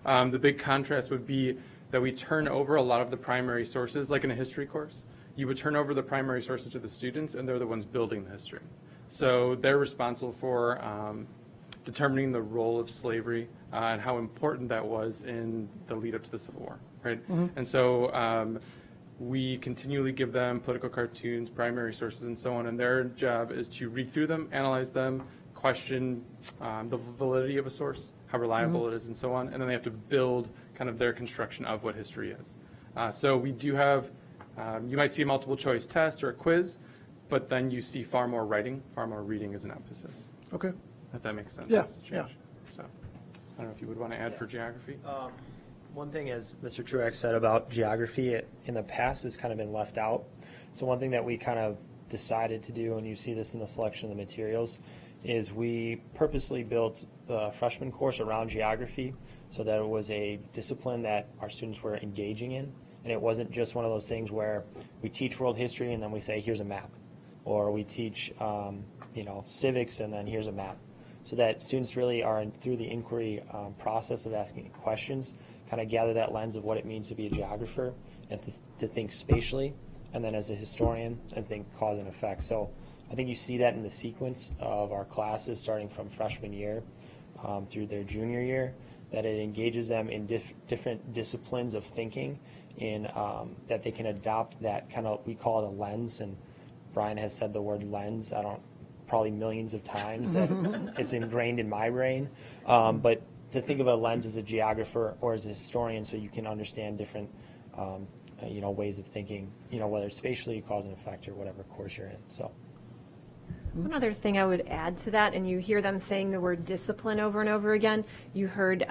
the big contrast would be that we turn over a lot of the primary sources, like in a history course. You would turn over the primary sources to the students, and they're the ones building the history. So they're responsible for determining the role of slavery and how important that was in the lead up to the Civil War, right? And so we continually give them political cartoons, primary sources, and so on, and their job is to read through them, analyze them, question the validity of a source, how reliable it is, and so on, and then they have to build kind of their construction of what history is. So we do have you might see a multiple choice test or a quiz, but then you see far more writing, far more reading as an emphasis. Okay. If that makes sense. Yeah. That's the change. So I don't know if you would want to add for geography. One thing, as Mr. Truex said about geography, in the past has kind of been left out. So one thing that we kind of decided to do, and you see this in the selection of the materials, is we purposely built the freshman course around geography so that it was a discipline that our students were engaging in. And it wasn't just one of those things where we teach world history and then we say, here's a map. Or we teach, civics and then here's a map. So that students really are, through the inquiry process of asking questions, kind of gather that lens of what it means to be a geographer and to think spatially, and then as a historian, and think cause and effect. So I think you see that in the sequence of our classes starting from freshman year through their junior year, that it engages them in different disciplines of thinking, in that they can adopt that kind of, we call it a lens, and Brian has said the word lens, probably millions of times, that it's ingrained in my brain. But to think of a lens as a geographer or as a historian, so you can understand different ways of thinking, whether it's spatially, cause and effect, or whatever course you're in. So. One other thing I would add to that, and you hear them saying the word discipline over and over again. You heard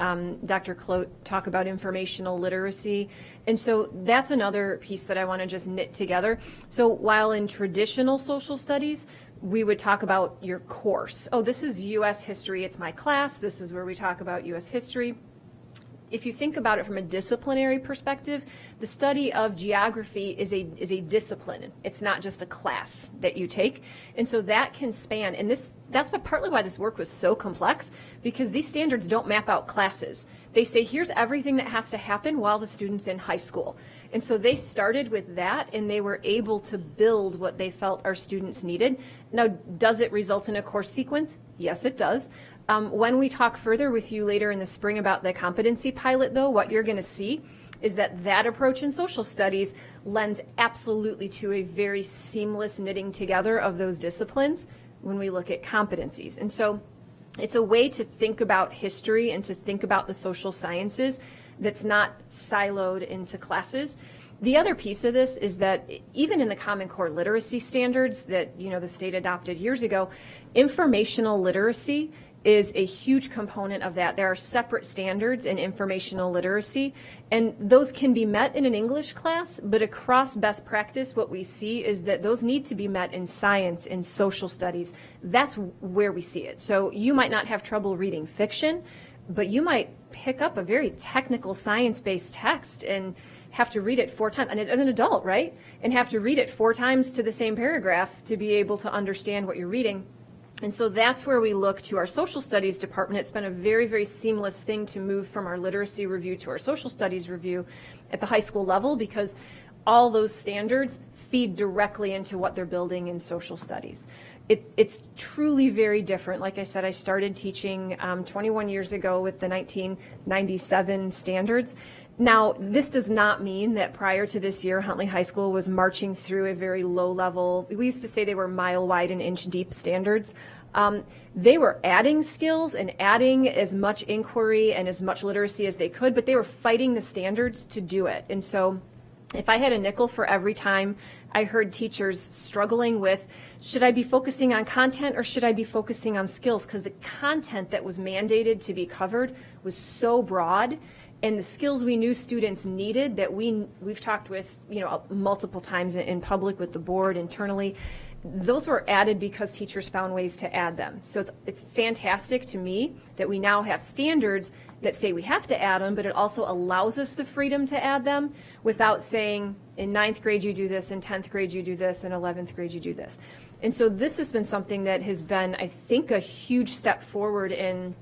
Dr. Clote talk about informational literacy. And so that's another piece that I want to just knit together. So while in traditional social studies, we would talk about your course. Oh, this is U.S. history. It's my class. This is where we talk about U.S. history. If you think about it from a disciplinary perspective, the study of geography is a discipline. It's not just a class that you take. And so that can span, and that's partly why this work was so complex, because these standards don't map out classes. They say, here's everything that has to happen while the student's in high school. And so they started with that, and they were able to build what they felt our students needed. Now, does it result in a course sequence? Yes, it does. When we talk further with you later in the spring about the competency pilot, though, what you're going to see is that approach in social studies lends absolutely to a very seamless knitting together of those disciplines. when we look at competencies. And so it's a way to think about history and to think about the social sciences that's not siloed into classes. The other piece of this is that even in the Common Core literacy standards that, you know, the state adopted years ago, informational literacy is a huge component of that. There are separate standards in informational literacy, and those can be met in an English class, but across best practice, what we see is that those need to be met in science, in social studies. That's where we see it. So you might not have trouble reading fiction, but you might pick up a very technical science-based text and have to read it 4 times, and as an adult, right? And have to read it 4 times to the same paragraph to be able to understand what you're reading. And so that's where we look to our social studies department. It's been a very, very seamless thing to move from our literacy review to our social studies review at the high school level, because all those standards feed directly into what they're building in social studies. It's truly very different. Like I said, I started teaching 21 years ago with the 1997 standards. Now, this does not mean that prior to this year, Huntley High School was marching through a very low level. We used to say they were mile wide and inch deep standards. They were adding skills and adding as much inquiry and as much literacy as they could, but they were fighting the standards to do it. And so if I had a nickel for every time I heard teachers struggling with, should I be focusing on content or should I be focusing on skills? Because the content that was mandated to be covered was so broad, and the skills we knew students needed that we've talked with, you know, multiple times in public with the board internally, those were added because teachers found ways to add them. So it's fantastic to me that we now have standards that say we have to add them, but it also allows us the freedom to add them without saying in 9th grade you do this, in 10th grade you do this, in 11th grade you do this. And so this has been something that has been, I think, a huge step forward in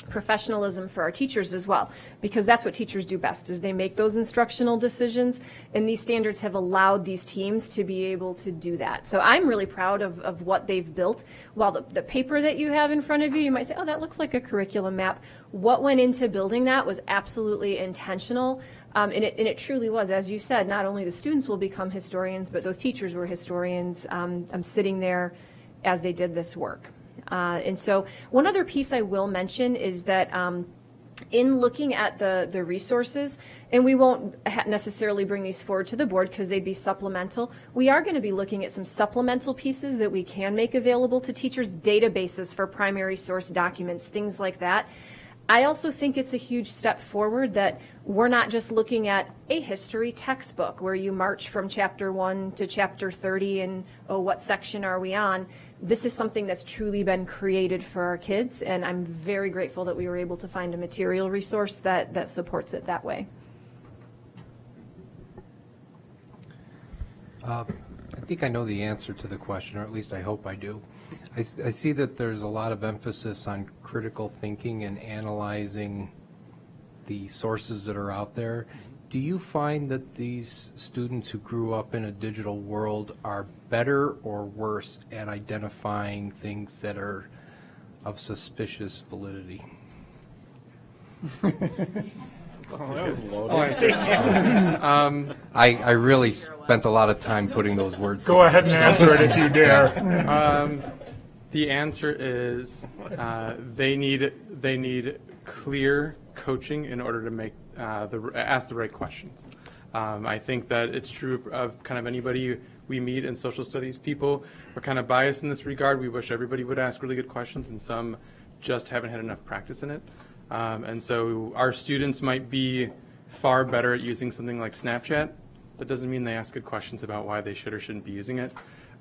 professionalism for our teachers as well, because that's what teachers do best, is they make those instructional decisions, and these standards have allowed these teams to be able to do that. So I'm really proud of what they've built. While the paper that you have in front of you, you might say, oh, that looks like a curriculum map. What went into building that was absolutely intentional, and it truly was. As you said, not only the students will become historians, but those teachers were historians. I'm sitting there as they did this work. And so one other piece I will mention is that in looking at the resources, and we won't necessarily bring these forward to the board because they'd be supplemental, we are going to be looking at some supplemental pieces that we can make available to teachers, databases for primary source documents, things like that. I also think it's a huge step forward that we're not just looking at a history textbook where you march from chapter 1 to chapter 30 and, oh, what section are we on? This is something that's truly been created for our kids, and I'm very grateful that we were able to find a material resource that supports it that way. I think I know the answer to the question, or at least I hope I do. I see that there's a lot of emphasis on critical thinking and analyzing the sources that are out there. Do you find that these students who grew up in a digital world are better or worse at identifying things that are of suspicious validity? I really spent a lot of time putting those words Go ahead and answer it if you dare. The answer is they need clear coaching in order to make ask the right questions. I think that it's true of kind of anybody we meet in social studies. People are kind of biased in this regard. We wish everybody would ask really good questions, and some just haven't had enough practice in it. And so our students might be far better at using something like Snapchat. That doesn't mean they ask good questions about why they should or shouldn't be using it.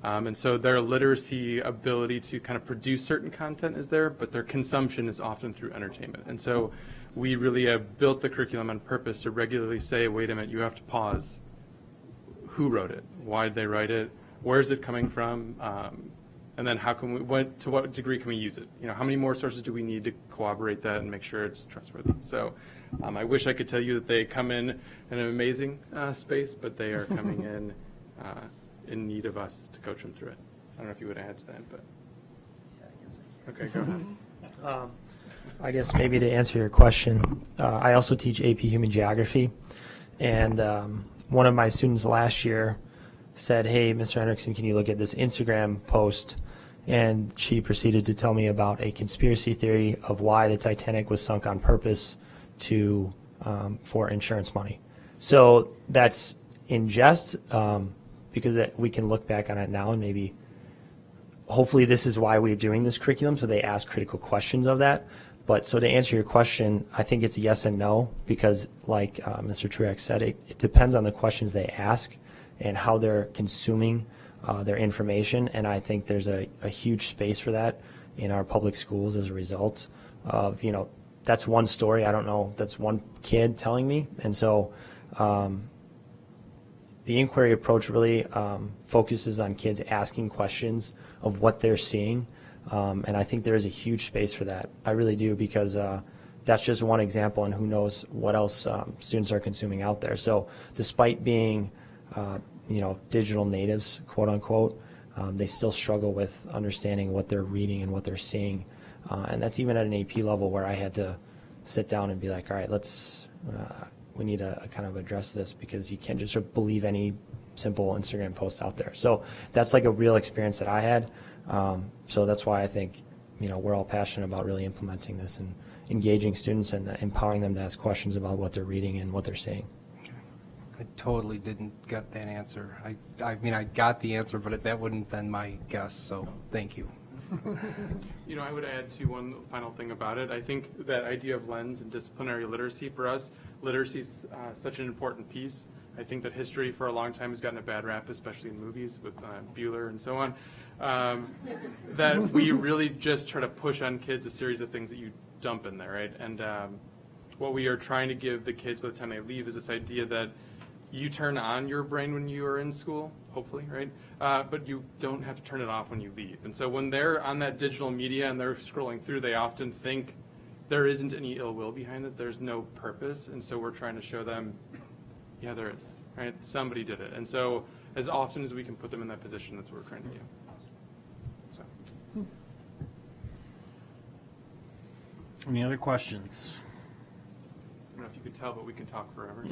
And so their literacy ability to kind of produce certain content is there, but their consumption is often through entertainment. And so we really have built the curriculum on purpose to regularly say, wait a minute, you have to pause. Who wrote it? Why did they write it? Where is it coming from? And then how can we, to what degree can we use it? You know, how many more sources do we need to corroborate that and make sure it's trustworthy? So I wish I could tell you that they come in an amazing space, but they are coming in need of us to coach them through it. I don't know if you would add to that, but. Okay, go ahead. I guess maybe to answer your question, I also teach AP Human Geography, and one of my students last year said, hey, Mr. Hendrickson, can you look at this Instagram post? And she proceeded to tell me about a conspiracy theory of why the Titanic was sunk on purpose to for insurance money. So that's in jest, because we can look back on it now and maybe, hopefully this is why we're doing this curriculum, so they ask critical questions of that. But so to answer your question, I think it's yes and no, because like Mr. Truax said, it depends on the questions they ask and how they're consuming their information. And I think there's a huge space for that in our public schools as a result of, that's one story. I don't know. That's one kid telling me. And so the inquiry approach really focuses on kids asking questions of what they're seeing. And I think there is a huge space for that. I really do, because that's just one example, and who knows what else students are consuming out there. So despite being, digital natives, quote unquote, they still struggle with understanding what they're reading and what they're seeing. And that's even at an AP level, where I had to sit down and be like, all right, we need to kind of address this, because you can't just sort of believe any simple Instagram post out there. So that's like a real experience that I had. So that's why I think, we're all passionate about really implementing this and engaging students and empowering them to ask questions about what they're reading and what they're seeing. I totally didn't get that answer. I mean, I got the answer, but that wouldn't have been my guess, so thank you. I would add to one final thing about it. I think that idea of lens and disciplinary literacy, for us, literacy is such an important piece. I think that history for a long time has gotten a bad rap, especially in movies with Bueller and so on, that we really just try to push on kids a series of things that you dump in there, right? And what we are trying to give the kids by the time they leave is this idea that you turn on your brain when you are in school, hopefully, right? But you don't have to turn it off when you leave. And so when they're on that digital media and they're scrolling through, they often think there isn't any ill will behind it. There's no purpose. And so we're trying to show them, yeah, there is, right? Somebody did it. And so as often as we can put them in that position, that's what we're trying to do. So. Any other questions? I don't know if you could tell, but we can talk forever.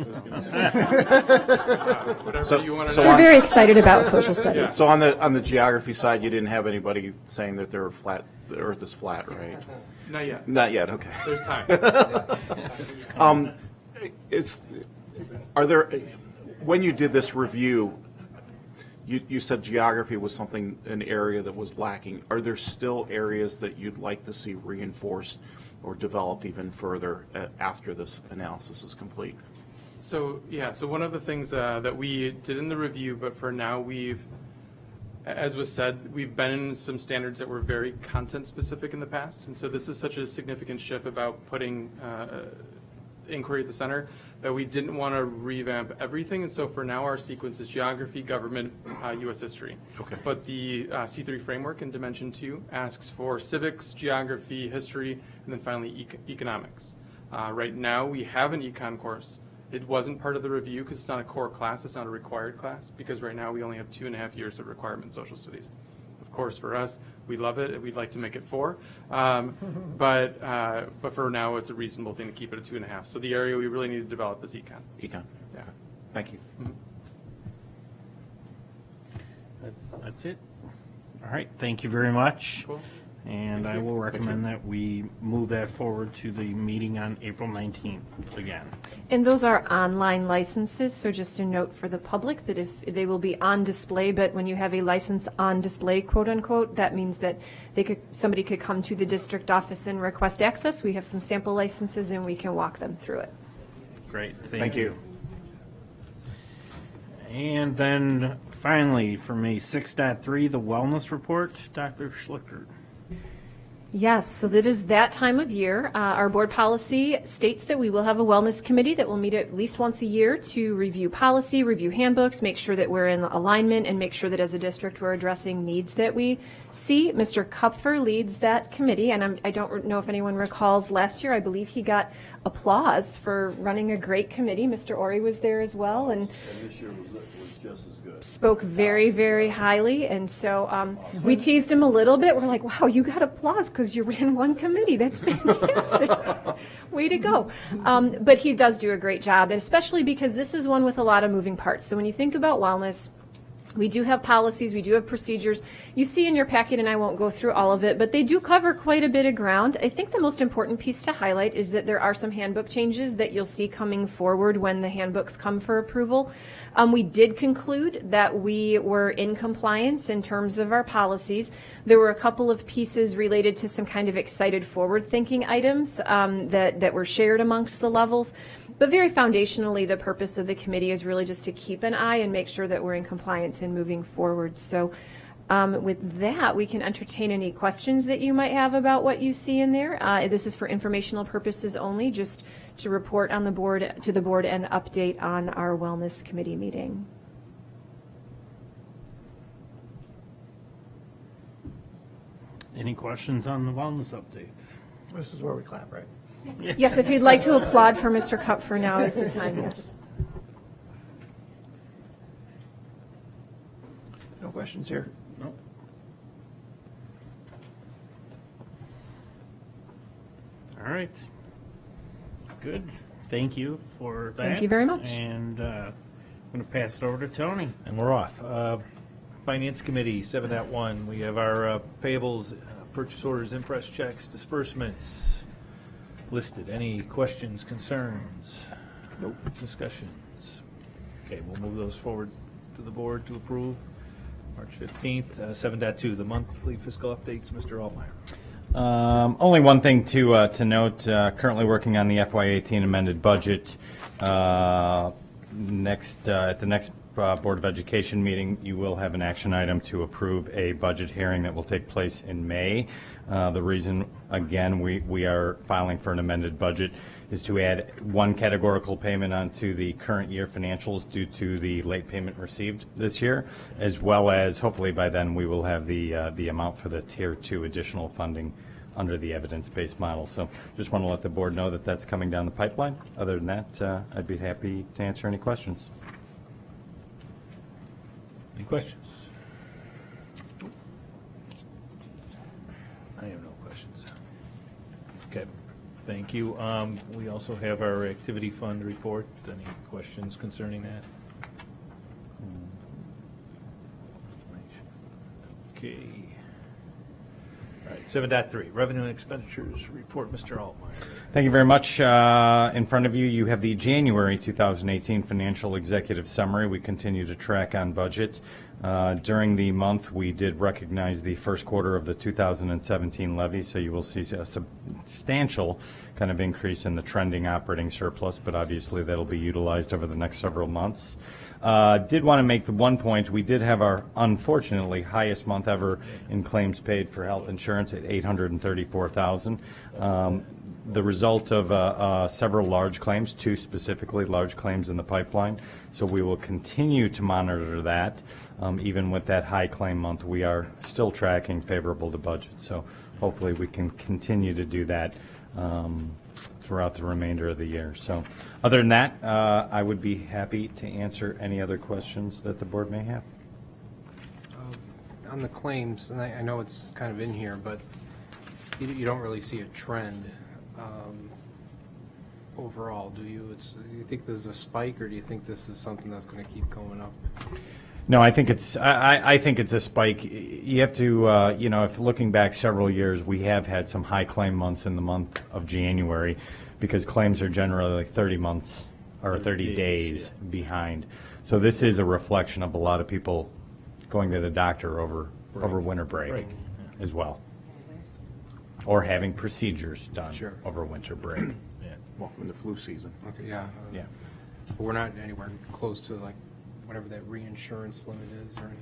So you want to so know. They're very excited about social studies. Yeah. So on the geography side, you didn't have anybody saying that the Earth is flat, right? Not yet. Not yet. Okay. There's time. When you did this review, you said geography was an area that was lacking. Are there still areas that you'd like to see reinforced or developed even further after this analysis is complete? So one of the things that we did in the review, but for now as was said, we've been in some standards that were very content specific in the past. And so this is such a significant shift about putting inquiry at the center that we didn't want to revamp everything. And so for now, our sequence is geography, government, U.S. history. Okay. But the C3 framework in Dimension 2 asks for civics, geography, history, and then finally economics. Right now, we have an econ course. It wasn't part of the review because it's not a core class. It's not a required class because right now we only have 2.5 years of requirement in social studies. Of course, for us, we love it and we'd like to make it 4. But for now, it's a reasonable thing to keep it at 2.5. So the area we really need to develop is econ. Econ. Yeah. Okay. Thank you. Mm-hmm. That's it. All right. Thank you very much. Cool. And I will recommend that we move that forward to the meeting on April 19th again. And those are online licenses, so just a note for the public that if they will be on display, but when you have a license on display, quote unquote, that means that somebody could come to the district office and request access. We have some sample licenses and we can walk them through it. Great. Thank you. And then finally, for me, 6.3, the wellness report, Dr. Schlichter. Yes, so that is that time of year. Our board policy states that we will have a wellness committee that will meet at least once a year to review policy, review handbooks, make sure that we're in alignment, and make sure that as a district we're addressing needs that we see. Mr. Kupfer leads that committee, and I don't know if anyone recalls last year, I believe he got applause for running a great committee. Mr. Ori was there as well, and this year was just as good. Spoke very, very highly, and so we teased him a little bit. We're like, wow, you got applause because you ran one committee. That's fantastic. Way to go. But he does do a great job, and especially because this is one with a lot of moving parts. So when you think about wellness, We do have policies, we do have procedures. You see in your packet, and I won't go through all of it, but they do cover quite a bit of ground. I think the most important piece to highlight is that there are some handbook changes that you'll see coming forward when the handbooks come for approval. We did conclude that we were in compliance in terms of our policies. There were a couple of pieces related to some kind of excited forward-thinking items that were shared amongst the levels. But very foundationally, the purpose of the committee is really just to keep an eye and make sure that we're in compliance and moving forward. So with that, we can entertain any questions that you might have about what you see in there. This is for informational purposes only, just to report on the board to the board and update on our wellness committee meeting. Any questions on the wellness update? This is where we clap, right? Yes, if you'd like to applaud for Mr. Kupfer, now is the time, yes. No questions here? No. All right. Good. Thank you for that. Thank you very much. And I'm going to pass it over to Tony. And we're off. Finance Committee, 7.1. We have our payables, purchase orders, impress checks, disbursements listed. Any questions, concerns? Nope. Discussions? Okay, we'll move those forward to the board to approve. March 15th, 7.2, the monthly fiscal updates. Mr. Altmeyer. Only one thing to note, currently working on the FY18 amended budget. At the next Board of Education meeting, you will have an action item to approve a budget hearing that will take place in May. The reason, again, we are filing for an amended budget is to add one categorical payment onto the current year financials due to the late payment received this year, as well as hopefully by then we will have the amount for the Tier 2 additional funding under the evidence-based model. So just want to let the board know that that's coming down the pipeline. Other than that, I'd be happy to answer any questions. Any questions? I have no questions. Okay, thank you. We also have our activity fund report. Any questions concerning that? Okay. All right, 7.3, revenue and expenditures report. Mr. Altmeyer. Thank you very much. In front of you, you have the January 2018 financial executive summary. We continue to track on budget. During the month, we did recognize the first quarter of the 2017 levy, so you will see a substantial kind of increase in the trending operating surplus, but obviously that'll be utilized over the next several months. Did want to make the one point, we did have our unfortunately highest month ever in claims paid for health insurance at $834,000. The result of several large claims, 2 specifically large claims in the pipeline. So we will continue to monitor that. Even with that high claim month, we are still tracking favorable to budget. So hopefully we can continue to do that throughout the remainder of the year. So other than that, I would be happy to answer any other questions that the board may have. On the claims, and I know it's kind of in here, but you don't really see a trend overall, do you? Do you think there's a spike, or do you think this is something that's going to keep going up? No, I think it's I think it's a spike. You have to if looking back several years, we have had some high claim months in the month of January, because claims are generally like 30 months or 30 days behind. So this is a reflection of a lot of people going to the doctor over winter break as well, or having procedures done over winter break. Welcome to flu season. Okay, yeah. Yeah. But we're not anywhere close to like whatever that reinsurance limit is or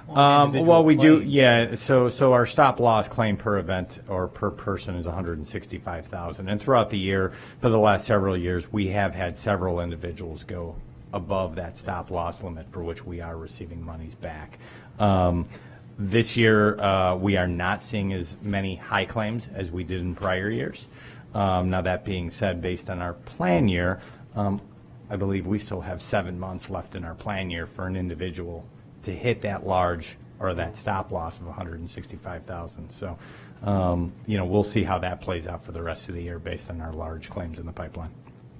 anything. Well, we do, yeah. So our stop loss claim per event or per person is $165,000, and throughout the year, for the last several years, we have had several individuals go above that stop loss limit, for which we are receiving monies back. This year, we are not seeing as many high claims as we did in prior years. Now, that being said, based on our plan year, I believe we still have 7 months left in our plan year for an individual to hit that large or that stop loss of $165,000. So, we'll see how that plays out for the rest of the year based on our large claims in the pipeline.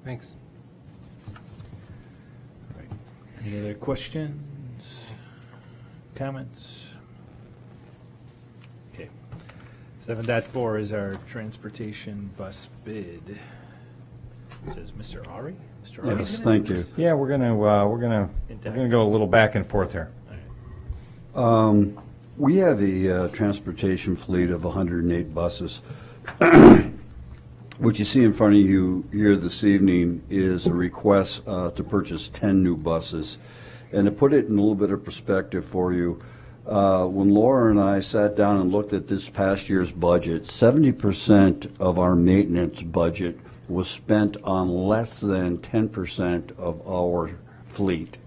Thanks. Any other questions? comments? Okay. 7.4 is our transportation bus bid. It says Mr. Ari. Mr. Ari. Yes, thank you. Yeah, we're gonna go a little back and forth here. We have a transportation fleet of 108 buses. What you see in front of you here this evening is a request to purchase 10 new buses. And to put it in a little bit of perspective for you, when Laura and I sat down and looked at this past year's budget, 70% of our maintenance budget was spent on less than 10% of our fleet.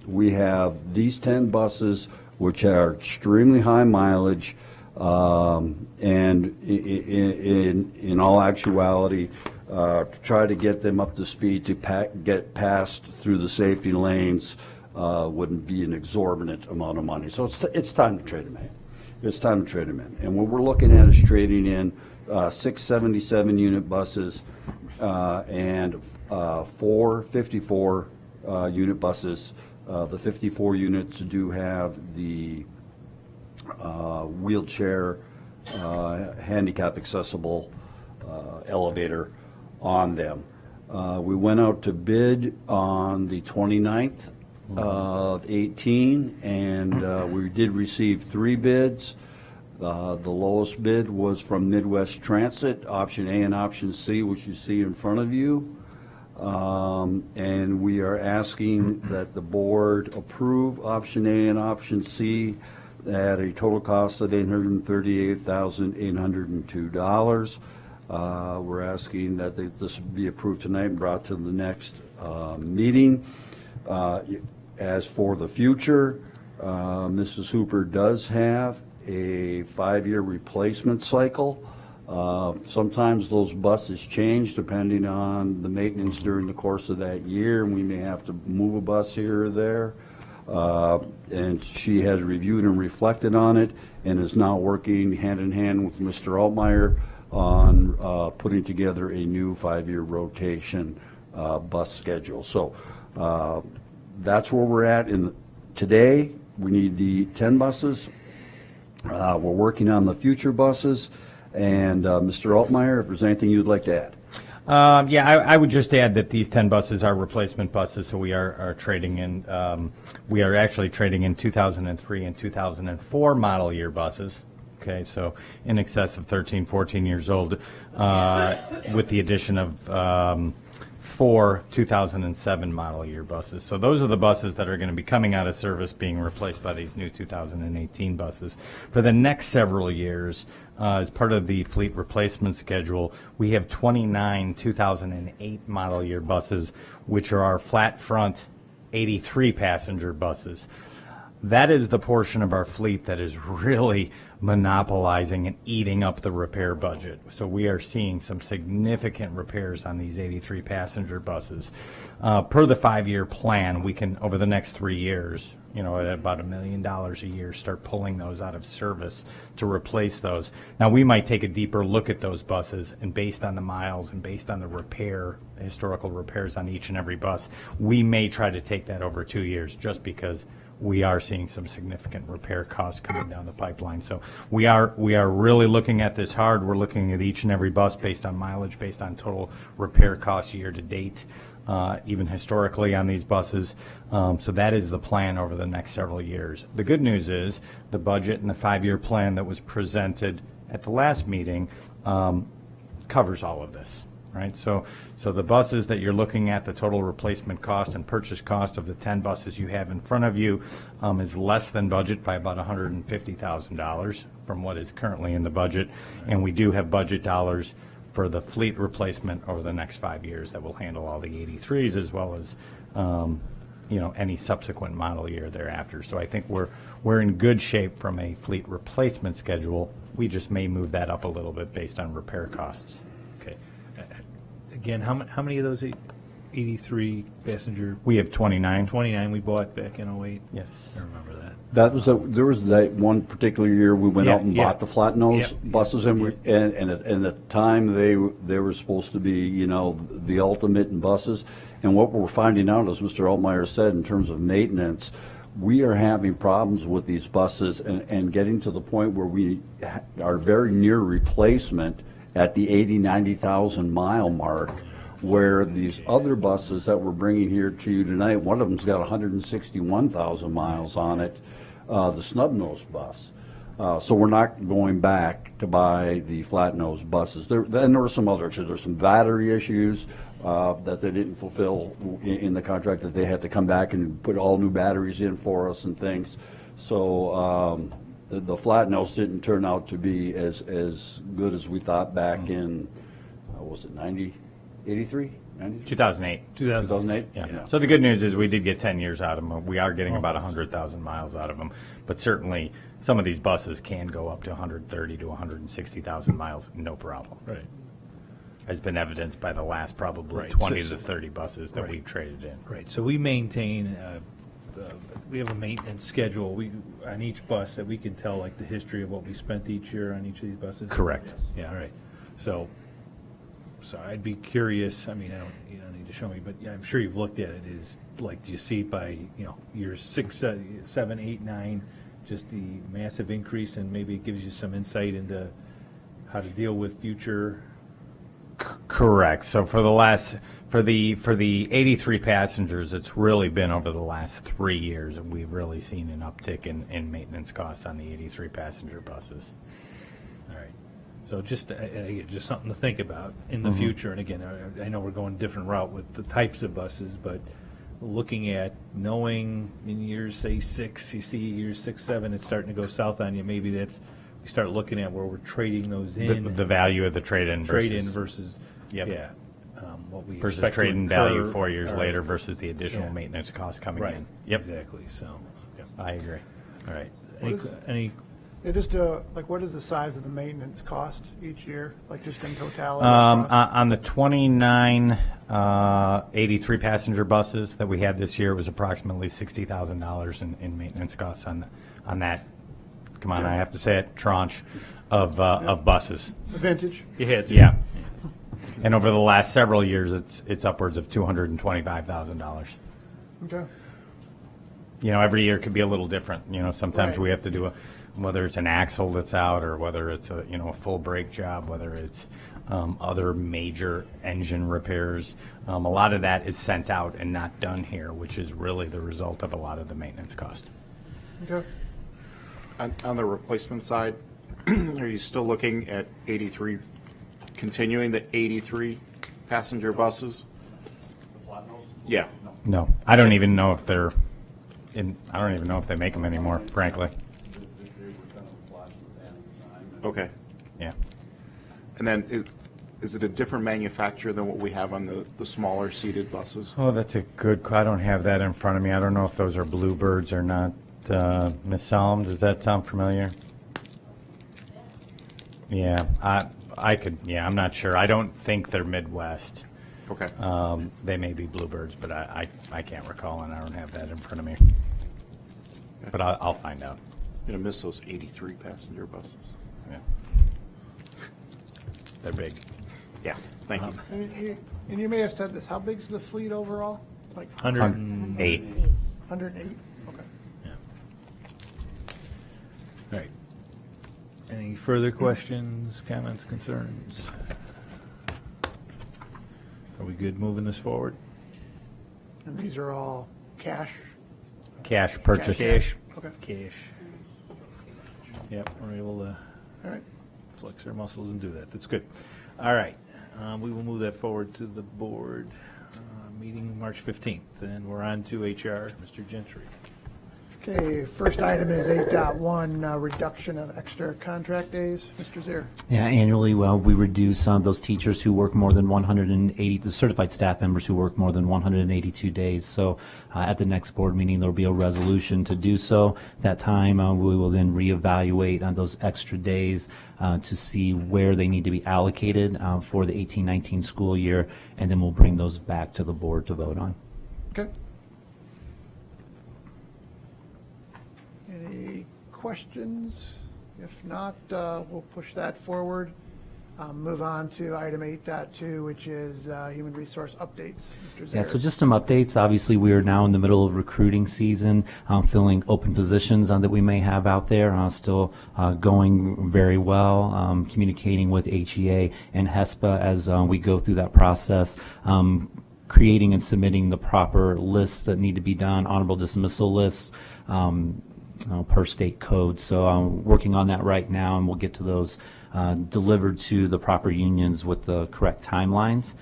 We have these 10 buses, which are extremely high mileage, and in all actuality, to try to get them up to speed to get past through the safety lanes wouldn't be an exorbitant amount of money. So it's time to trade them in. It's time to trade them in. And what we're looking at is trading in 6 77-unit buses and 4 54-unit buses. The 54 units do have the wheelchair handicap accessible elevator on them. We went out to bid on the 29th of 18, and we did receive 3 bids. The lowest bid was from Midwest Transit, option A and option C, which you see in front of you. And we are asking that the board approve option A and option C at a total cost of $838,802. We're asking that this be approved tonight and brought to the next meeting. As for the future, Mrs. Hooper does have a 5-year replacement cycle. Sometimes those buses change depending on the maintenance during the course of that year, and we may have to move a bus here or there. And she has reviewed and reflected on it and is now working hand in hand with Mr. Altmeyer on putting together a new 5-year rotation bus schedule. So that's where we're at today. We need the 10 buses. We're working on the future buses. And Mr. Altmeyer, if there's anything you'd like to add. Yeah, I would just add that these 10 buses are replacement buses, so we are trading in, we are actually trading in 2003 and 2004 model year buses. Okay, so in excess of 13, 14 years old, with the addition of 4 2007 model year buses. So those are the buses that are going to be coming out of service, being replaced by these new 2018 buses. For the next several years, as part of the fleet replacement schedule, we have 29 2008 model year buses, which are our flat front 83 passenger buses. That is the portion of our fleet that is really monopolizing and eating up the repair budget. So we are seeing some significant repairs on these 83 passenger buses. Per the 5-year plan, we can, over the next 3 years, at about $1 million a year, start pulling those out of service to replace those. Now, we might take a deeper look at those buses, and based on the miles and based on the historical repairs on each and every bus, we may try to take that over 2 years, just because we are seeing some significant repair costs coming down the pipeline. So we are really looking at this hard. We're looking at each and every bus based on mileage, based on total repair costs year to date, even historically on these buses. So that is the plan over the next several years. The good news is the budget and the 5-year plan that was presented at the last meeting covers all of this. Right, so the buses that you're looking at, the total replacement cost and purchase cost of the 10 buses you have in front of you is less than budget by about $150,000 from what is currently in the budget, and we do have budget dollars for the fleet replacement over the next 5 years that will handle all the 83s as well as any subsequent model year thereafter. So I think we're in good shape from a fleet replacement schedule. We just may move that up a little bit based on repair costs. Okay. Again, how many of those 83 passenger? We have 29. 29 we bought back in 08. Yes. I remember that. There was that one particular year we went out and bought the flat nose buses, and at the time they were supposed to be the ultimate in buses. And what we're finding out, as Mr. Altmeyer said, in terms of maintenance, we are having problems with these buses and getting to the point where we are very near replacement at the 80, 90,000 mile mark, where these other buses that we're bringing here to you tonight, one of them's got 161,000 miles on it, the snub-nosed bus. So we're not going back to buy the flat-nosed buses. Then there were some other issues. There's some battery issues that they didn't fulfill in the contract, that they had to come back and put all new batteries in for us and things. So the flat-nose didn't turn out to be as good as we thought back in, what was it, 83? 2008. 2008? Yeah. So the good news is we did get 10 years out of them. We are getting about 100,000 miles out of them. But certainly some of these buses can go up to 130 to 160,000 miles, no problem. Right. Has been evidenced by the last probably Right. 20 So- to 30 buses that Right. we've traded in. Right, so we maintain, we have a maintenance schedule on each bus that we can tell, like, the history of what we spent each year on each of these buses? Correct. Yeah, all right. So I'd be curious, I mean, you don't need to show me, but yeah, I'm sure you've looked at it, is, like, do you see by, years 6, 7, 8, 9, just the massive increase, and maybe it gives you some insight into how to deal with future? Correct. So for the 83 passengers, it's really been over the last 3 years, and we've really seen an uptick in maintenance costs on the 83 passenger buses. All right. So just something to think about in the future. And again, I know we're going a different route with the types of buses, but looking at knowing in years, say, 6, you see years 6, 7, it's starting to go south on you. Maybe we start looking at where we're trading those in. The value of the trade-in versus yep. Yeah. What we versus expect to trade-in incur, value 4 years or- later versus the additional Yeah. maintenance costs coming Right. in. Yep. Exactly. So, yeah. I agree. All right. What is- Any Yeah, just what is the size of the maintenance cost each year, like just in totality? On the 29 83 passenger buses that we had this year, it was approximately $60,000 in maintenance costs on that. Come on, I have to say it, tranche of buses. Vintage? Yeah. And over the last several years, it's upwards of $225,000. Okay. Every year could be a little different. Sometimes Right. we have to do whether it's an axle that's out, or whether it's a full brake job, whether it's other major engine repairs. A lot of that is sent out and not done here, which is really the result of a lot of the maintenance cost. Okay. On the replacement side, are you still looking at 83, continuing the 83 passenger buses? Yeah. No, I don't even know if they're I don't even know if they make them anymore, frankly. Okay. Yeah. And then is it a different manufacturer than what we have on the smaller seated buses? Oh, that's a good. I don't have that in front of me. I don't know if those are Bluebirds or not. Ms. Salem, does that sound familiar? Yeah, I could. Yeah, I'm not sure. I don't think they're Midwest. Okay. They may be Bluebirds, but I can't recall, and I don't have that in front of me. But I'll find out. You're gonna miss those 83 passenger buses. Yeah. They're big. Yeah. Thank you. And you may have said this, how big's the fleet overall? Like 108. 108? Okay. All right. Any further questions, comments, concerns? Are we good moving this forward? And these are all cash? Cash purchase. Cash. Okay. Cash. Yep, we're able to All right. flex our muscles and do that. That's good. All right. We will move that forward to the board meeting March 15th. And we're on to HR. Mr. Gentry. Okay, first item is 8.1, reduction of extra contract days. Mr. Zier. Yeah, annually, we reduce those teachers who work more than 180, the certified staff members who work more than 182 days. So at the next board meeting, there will be a resolution to do so. That time, we will then reevaluate on those extra days to see where they need to be allocated for the 18-19 school year, and then we'll bring those back to the board to vote on. Okay. Any questions? If not, we'll push that forward. Move on to item 8.2, which is human resource updates. Mr. Yeah, Zares. so just some updates. Obviously, we are now in the middle of recruiting season, filling open positions that we may have out there. Still going very well, communicating with HEA and HESPA as we go through that process. Creating and submitting the proper lists that need to be done, honorable dismissal lists, per state code. So I'm working on that right now, and we'll get to those delivered to the proper unions with the correct timelines.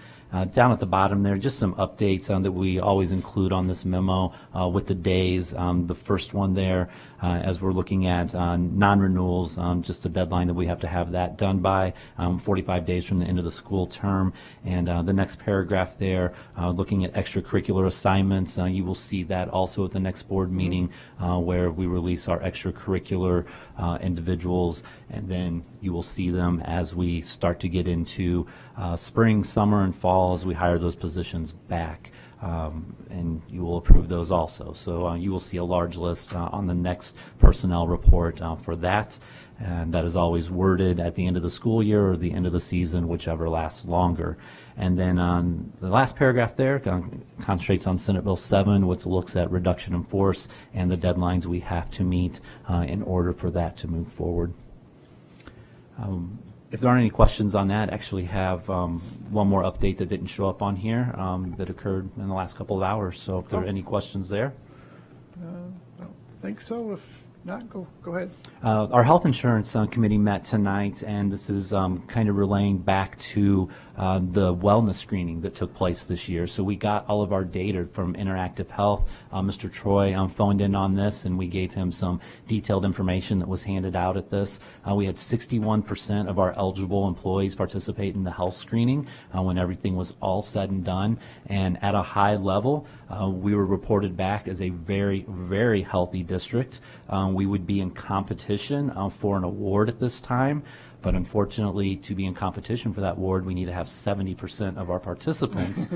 Down at the bottom there, just some updates that we always include on this memo with the days. The first one there, as we're looking at non-renewals, just a deadline that we have to have that done by 45 days from the end of the school term. And the next paragraph there, looking at extracurricular assignments, you will see that also at the next board meeting where we release our extracurricular individuals, and then you will see them as we start to get into spring, summer, and fall as we hire those positions back. And you will approve those also. So you will see a large list on the next personnel report for that. And that is always worded at the end of the school year or the end of the season, whichever lasts longer. And then on the last paragraph there concentrates on Senate Bill 7, which looks at reduction in force and the deadlines we have to meet in order for that to move forward. If there aren't any questions on that, I actually have one more update that didn't show up on here that occurred in the last couple of hours. So if there are any questions there. I don't think so. If not, go ahead. Our health insurance committee met tonight, and this is kind of relaying back to the wellness screening that took place this year. So we got all of our data from Interactive Health. Mr. Troy phoned in on this, and we gave him some detailed information that was handed out at this. We had 61% of our eligible employees participate in the health screening when everything was all said and done. And at a high level, we were reported back as a very, very healthy district. We would be in competition for an award at this time. But unfortunately, to be in competition for that award, we need to have 70% of our participants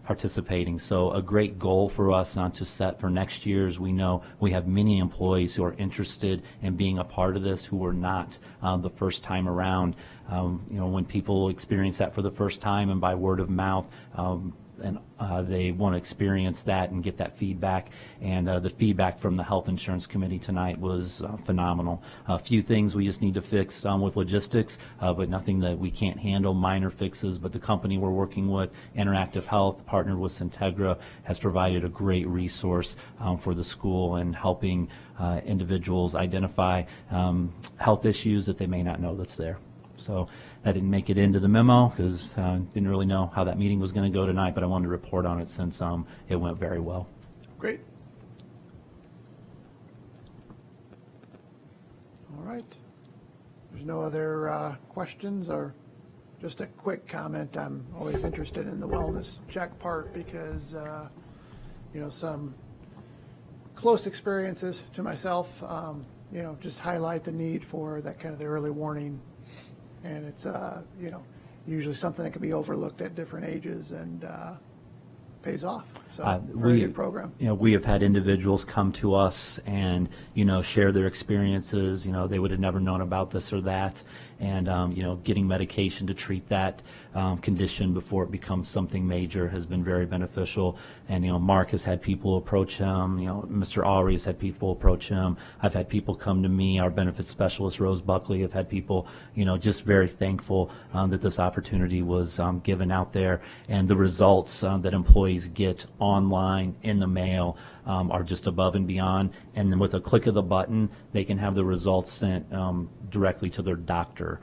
participating. So a great goal for us to set for next year's. We know we have many employees who are interested in being a part of this who were not the first time around. When people experience that for the first time and by word of mouth, and they want to experience that and get that feedback. And the feedback from the Health Insurance Committee tonight was phenomenal. A few things we just need to fix with logistics, but nothing that we can't handle, minor fixes. But the company we're working with, Interactive Health, partnered with Syntegra, has provided a great resource for the school and helping individuals identify health issues that they may not know that's there. So that didn't make it into the memo because didn't really know how that meeting was going to go tonight, but I wanted to report on it since it went very well. Great. All right. There's no other questions or just a quick comment. I'm always interested in the wellness check part because, some close experiences to myself, just highlight the need for that kind of the early warning. And it's, usually something that can be overlooked at different ages and pays off. So very good program. We have had individuals come to us and, share their experiences. They would have never known about this or that. And, getting medication to treat that condition before it becomes something major has been very beneficial. And, Mark has had people approach him. Mr. Aubrey has had people approach him. I've had people come to me. Our benefits specialist, Rose Buckley, have had people, just very thankful that this opportunity was given out there. And the results that employees get online in the mail are just above and beyond. And then with a click of the button, they can have the results sent directly to their doctor.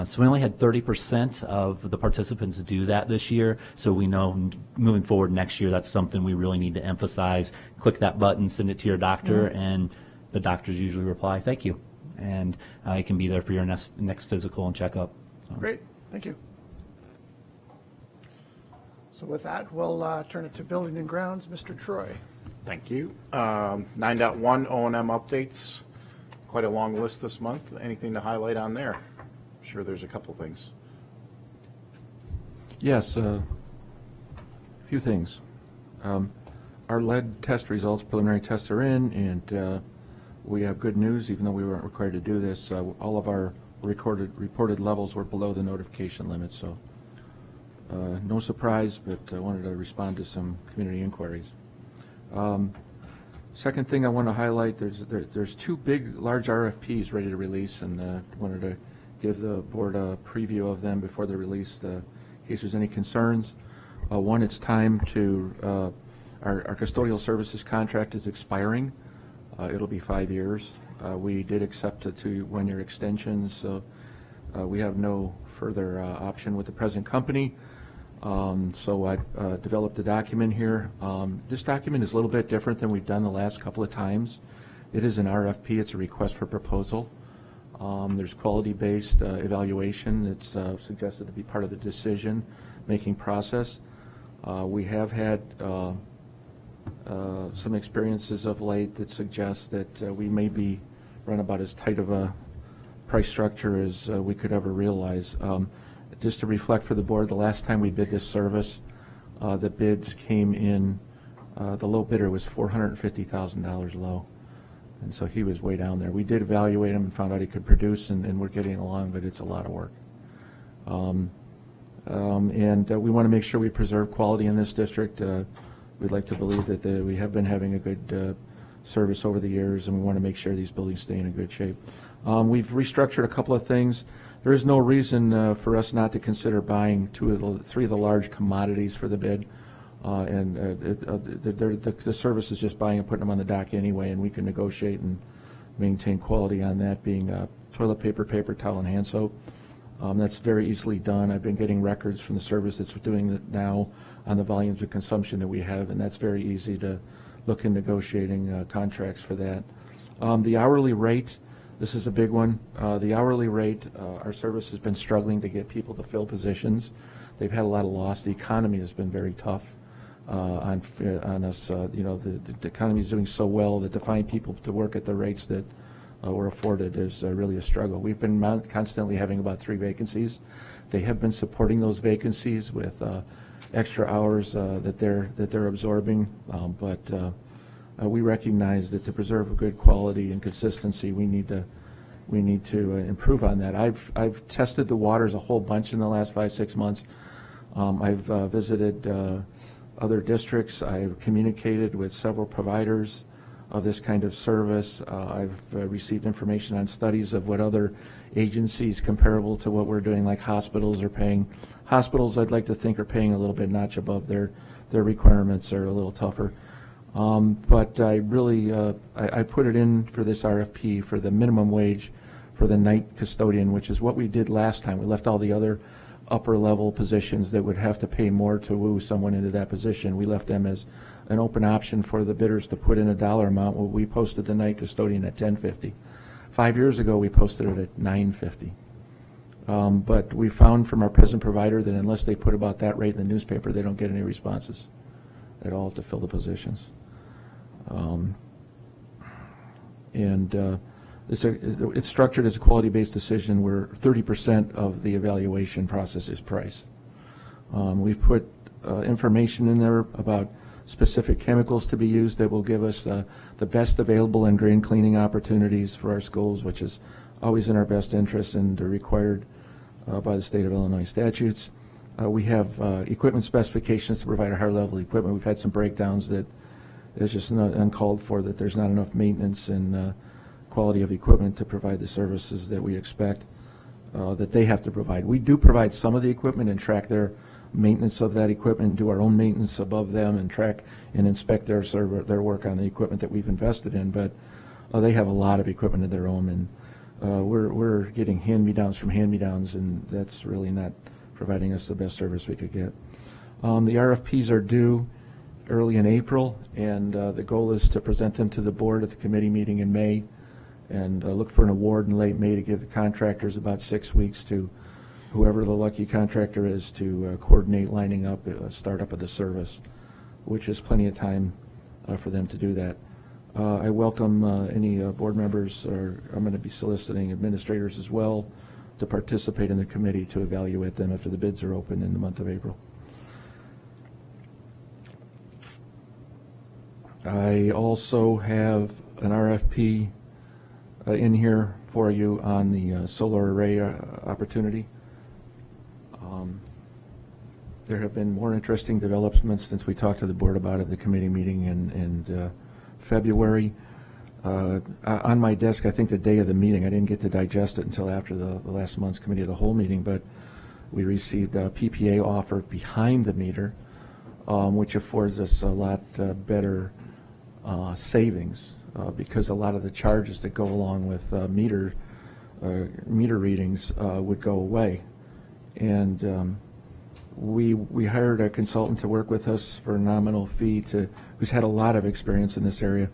So we only had 30% of the participants do that this year. So we know moving forward next year, that's something we really need to emphasize. Click that button, send it to your doctor, and the doctors usually reply, thank you. And it can be there for your next physical and checkup. So. Great. Thank you. So with that, we'll turn it to Building and Grounds. Mr. Troy. Thank you. 9.1 O&M updates. Quite a long list this month. Anything to highlight on there? I'm sure there's a couple things. Yes, a few things. Our lead test results, preliminary tests are in, and we have good news, even though we weren't required to do this. All of our reported levels were below the notification limit. So no surprise, but I wanted to respond to some community inquiries. Second thing I want to highlight, there's two large RFPs ready to release, and wanted to give the board a preview of them before they're released in case there's any concerns. One, it's time to, our custodial services contract is expiring. It'll be 5 years. We did accept a 1-year extension, so we have no further option with the present company. So I developed a document here. This document is a little bit different than we've done the last couple of times. It is an RFP. It's a request for proposal. There's quality-based evaluation that's suggested to be part of the decision-making process. We have had some experiences of late that suggest that we may be run about as tight of a price structure as we could ever realize. Just to reflect for the board, the last time we bid this service, the bids came in, the low bidder was $450,000 low. And so he was way down there. We did evaluate him and found out he could produce, and we're getting along, but it's a lot of work. And we want to make sure we preserve quality in this district. We'd like to believe that we have been having a good service over the years, and we want to make sure these buildings stay in a good shape. We've restructured a couple of things. There is no reason for us not to consider buying three of the large commodities for the bid. The service is just buying and putting them on the dock anyway, and we can negotiate and maintain quality on that, being toilet paper, paper towel, and hand soap. That's very easily done. I've been getting records from the service that's doing it now on the volumes of consumption that we have, and that's very easy to look in negotiating contracts for that. The hourly rate, this is a big one. The hourly rate, our service has been struggling to get people to fill positions. They've had a lot of loss. The economy has been very tough on us. The economy is doing so well that to find people to work at the rates that we're afforded is really a struggle. We've been constantly having about 3 vacancies. They have been supporting those vacancies with extra hours that they're absorbing, but we recognize that to preserve good quality and consistency, we need to improve on that. I've tested the waters a whole bunch in the last 5-6 months. I've visited other districts. I've communicated with several providers of this kind of service. I've received information on studies of what other agencies comparable to what we're doing, like hospitals, are paying. Hospitals, I'd like to think, are paying a little bit notch above their requirements are a little tougher. But I really, I put it in for this RFP for the minimum wage for the night custodian, which is what we did last time. We left all the other upper level positions that would have to pay more to woo someone into that position. We left them as an open option for the bidders to put in a dollar amount. Well, we posted the night custodian at $10.50. 5 years ago, we posted it at $9.50. But we found from our present provider that unless they put about that rate in the newspaper, they don't get any responses at all to fill the positions. It's structured as a quality-based decision where 30% of the evaluation process is price. We've put information in there about specific chemicals to be used that will give us the best available and drain cleaning opportunities for our schools, which is always in our best interest and required by the state of Illinois statutes. We have equipment specifications to provide a higher level of equipment. We've had some breakdowns that is just not uncalled for, that there's not enough maintenance and quality of equipment to provide the services that we expect that they have to provide. We do provide some of the equipment and track their maintenance of that equipment, do our own maintenance above them, and track and inspect their work on the equipment that we've invested in. But they have a lot of equipment of their own, and we're getting hand-me-downs from hand-me-downs, and that's really not providing us the best service we could get. The RFPs are due early in April, and the goal is to present them to the board at the committee meeting in May, and look for an award in late May to give the contractors about 6 weeks to whoever the lucky contractor is to coordinate lining up a startup of the service, which is plenty of time for them to do that. I welcome any board members, or I'm going to be soliciting administrators as well to participate in the committee to evaluate them after the bids are open in the month of April. I also have an RFP in here for you on the solar array opportunity. There have been more interesting developments since we talked to the board about it at the committee meeting in February. On my desk, I think the day of the meeting, I didn't get to digest it until after the last month's committee of the whole meeting, but we received a PPA offer behind the meter, which affords us a lot better savings because a lot of the charges that go along with meter readings would go away. And we hired a consultant to work with us for a nominal fee who's had a lot of experience in this area.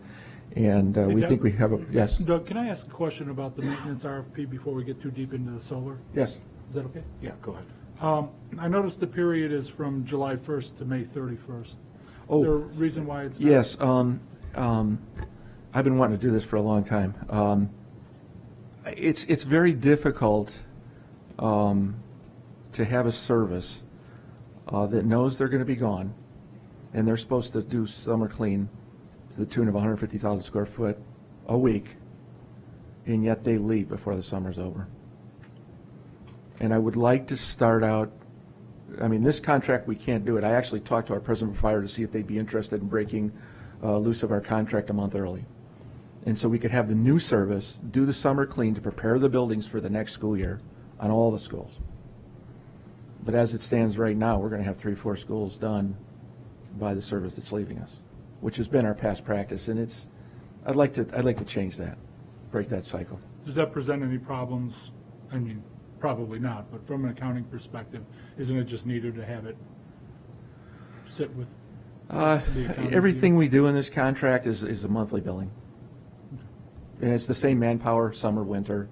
And we Doug? think we have a, yes? Doug, can I ask a question about the maintenance RFP before we get too deep into the solar? Yes. Is that okay? Yeah, go ahead. I noticed the period is from July 1st to May 31st. Oh. Is there a reason why it's not? Yes. I've been wanting to do this for a long time. It's very difficult to have a service that knows they're going to be gone, and they're supposed to do summer clean to the tune of 150,000 square foot a week, and yet they leave before the summer's over. And I would like to start out, I mean, this contract, we can't do it. I actually talked to our president of fire to see if they'd be interested in breaking loose of our contract a month early. And so we could have the new service do the summer clean to prepare the buildings for the next school year on all the schools. But as it stands right now, we're going to have 3-4 schools done by the service that's leaving us, which has been our past practice. And I'd like to change that, break that cycle. Does that present any problems? I mean, probably not, but from an accounting perspective, isn't it just neater to have it sit with the accounting everything we do in this contract is a monthly billing. And it's the same manpower, summer, winter.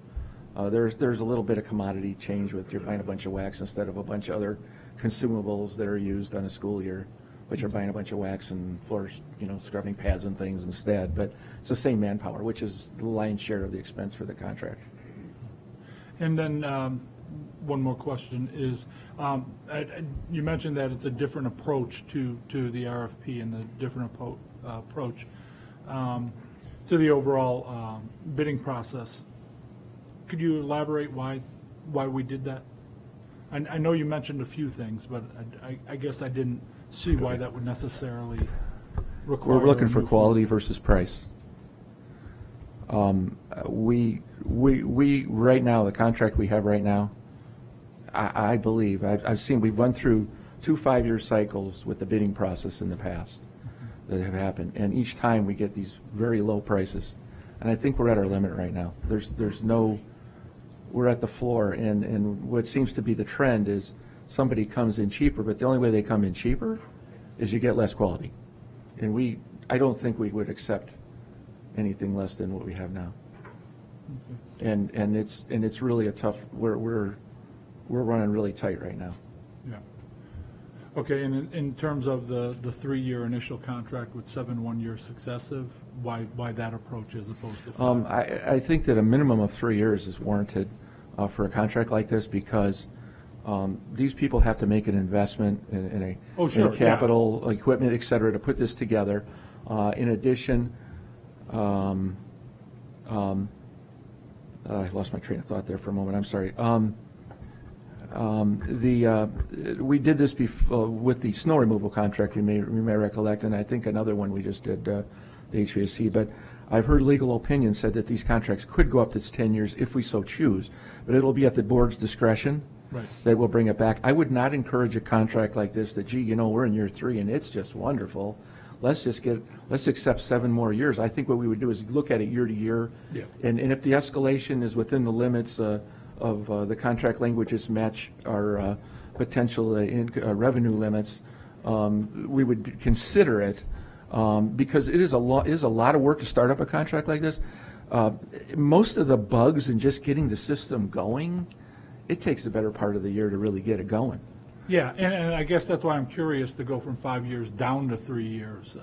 There's a little bit of commodity change with you're buying a bunch of wax instead of a bunch of other consumables that are used on a school year, but you're buying a bunch of wax and floors, scrubbing pads and things instead. But it's the same manpower, which is the lion's share of the expense for the contract. And then one more question is, you mentioned that it's a different approach to the RFP and the different approach to the overall bidding process. Could you elaborate why we did that? I know you mentioned a few things, but I guess I didn't see why that would necessarily require. We're looking for quality versus price. We right now, the contract we have right now, I believe, I've seen, we've run through 2 5-year cycles with the bidding process in the past that have happened, and each time we get these very low prices. And I think we're at our limit right now. We're at the floor, and what seems to be the trend is somebody comes in cheaper, but the only way they come in cheaper is you get less quality. And I don't think we would accept anything less than what we have now. And it's really a tough. We're running really tight right now. Yeah. Okay. And in terms of the 3-year initial contract with 7 1-year successive, why that approach as opposed to 5? I think that a minimum of 3 years is warranted for a contract like this because these people have to make an investment in a capital, equipment, et cetera, to put this together. In addition. I lost my train of thought there for a moment. I'm sorry. We did this with the snow removal contract, you may recollect, and I think another one we just did, the HVAC. But I've heard legal opinion said that these contracts could go up to 10 years if we so choose, but it'll be at the board's discretion. Right. That will bring it back. I would not encourage a contract like this that, we're in year 3 and it's just wonderful. Let's accept 7 more years. I think what we would do is look at it year to year. Yeah. And if the escalation is within the limits of the contract languages match our potential revenue limits, we would consider it because it is a lot of work to start up a contract like this. Most of the bugs in just getting the system going, it takes the better part of the year to really get it going. Yeah, and I guess that's why I'm curious to go from 5 years down to 3 years.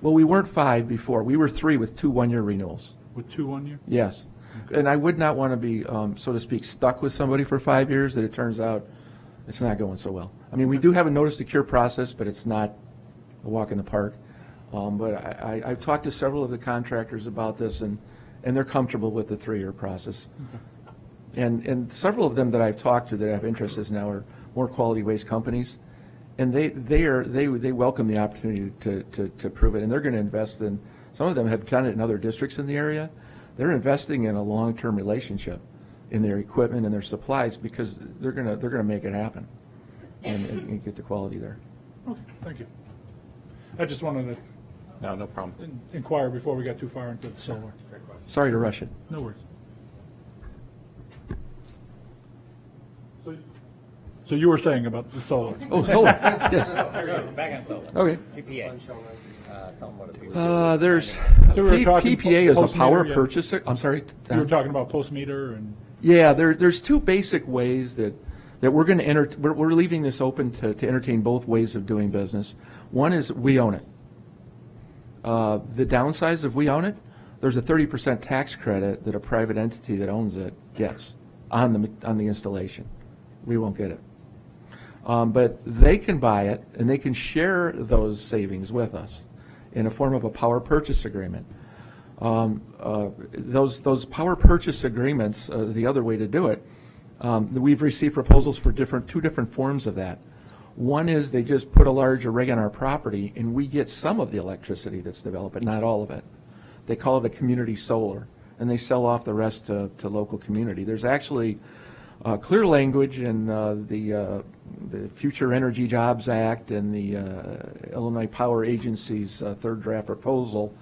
Well, we weren't 5 before. We were 3 with 2 1-year renewals. With 2 1-year? Yes. Okay. And I would not want to be, so to speak, stuck with somebody for 5 years that it turns out it's not going so well. I mean, we do have a notice to cure process, but it's not a walk in the park. But I've talked to several of the contractors about this, and and they're comfortable with the 3-year process. And several of them that I've talked to that have interests now are more quality waste companies, and they welcome the opportunity to prove it, and they're going to invest in. Some of them have done it in other districts in the area. They're investing in a long-term relationship in their equipment and their supplies because they're going to make it happen and get the quality there. Okay, thank you. I just wanted to No problem. inquire before we got too far into the solar. Sorry to rush it. No worries. So you were saying about the solar? Oh, solar. Yes. Back on solar. Okay. PPA. Tell them what it is. There's So we were talking PPA is a post-meter, power yeah. purchase. I'm sorry. You were talking about post meter and. Yeah, there's two basic ways that we're going to we're leaving this open to entertain both ways of doing business. One is we own it. The downsides of we own it, there's a 30% tax credit that a private entity that owns it gets on the installation. We won't get it. But they can buy it and they can share those savings with us in a form of a power purchase agreement. Those power purchase agreements, the other way to do it, we've received proposals for two different forms of that. One is they just put a large array on our property and we get some of the electricity that's developed, but not all of it. They call it a community solar, and they sell off the rest to local community. There's actually clear language in the Future Energy Jobs Act and the Illinois Power Agency's third draft proposal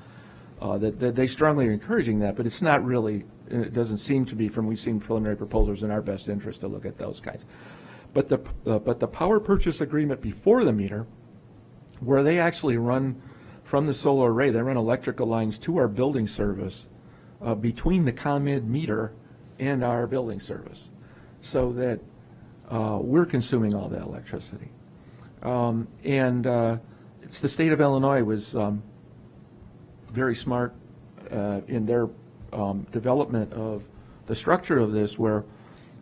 that they strongly are encouraging that, but it's not really, it doesn't seem to be, from we've seen preliminary proposals, in our best interest to look at those kinds. But the power purchase agreement before the meter, where they actually run from the solar array, they run electrical lines to our building service between the ComEd meter and our building service, so that we're consuming all that electricity. It's the state of Illinois was very smart in their development of the structure of this, where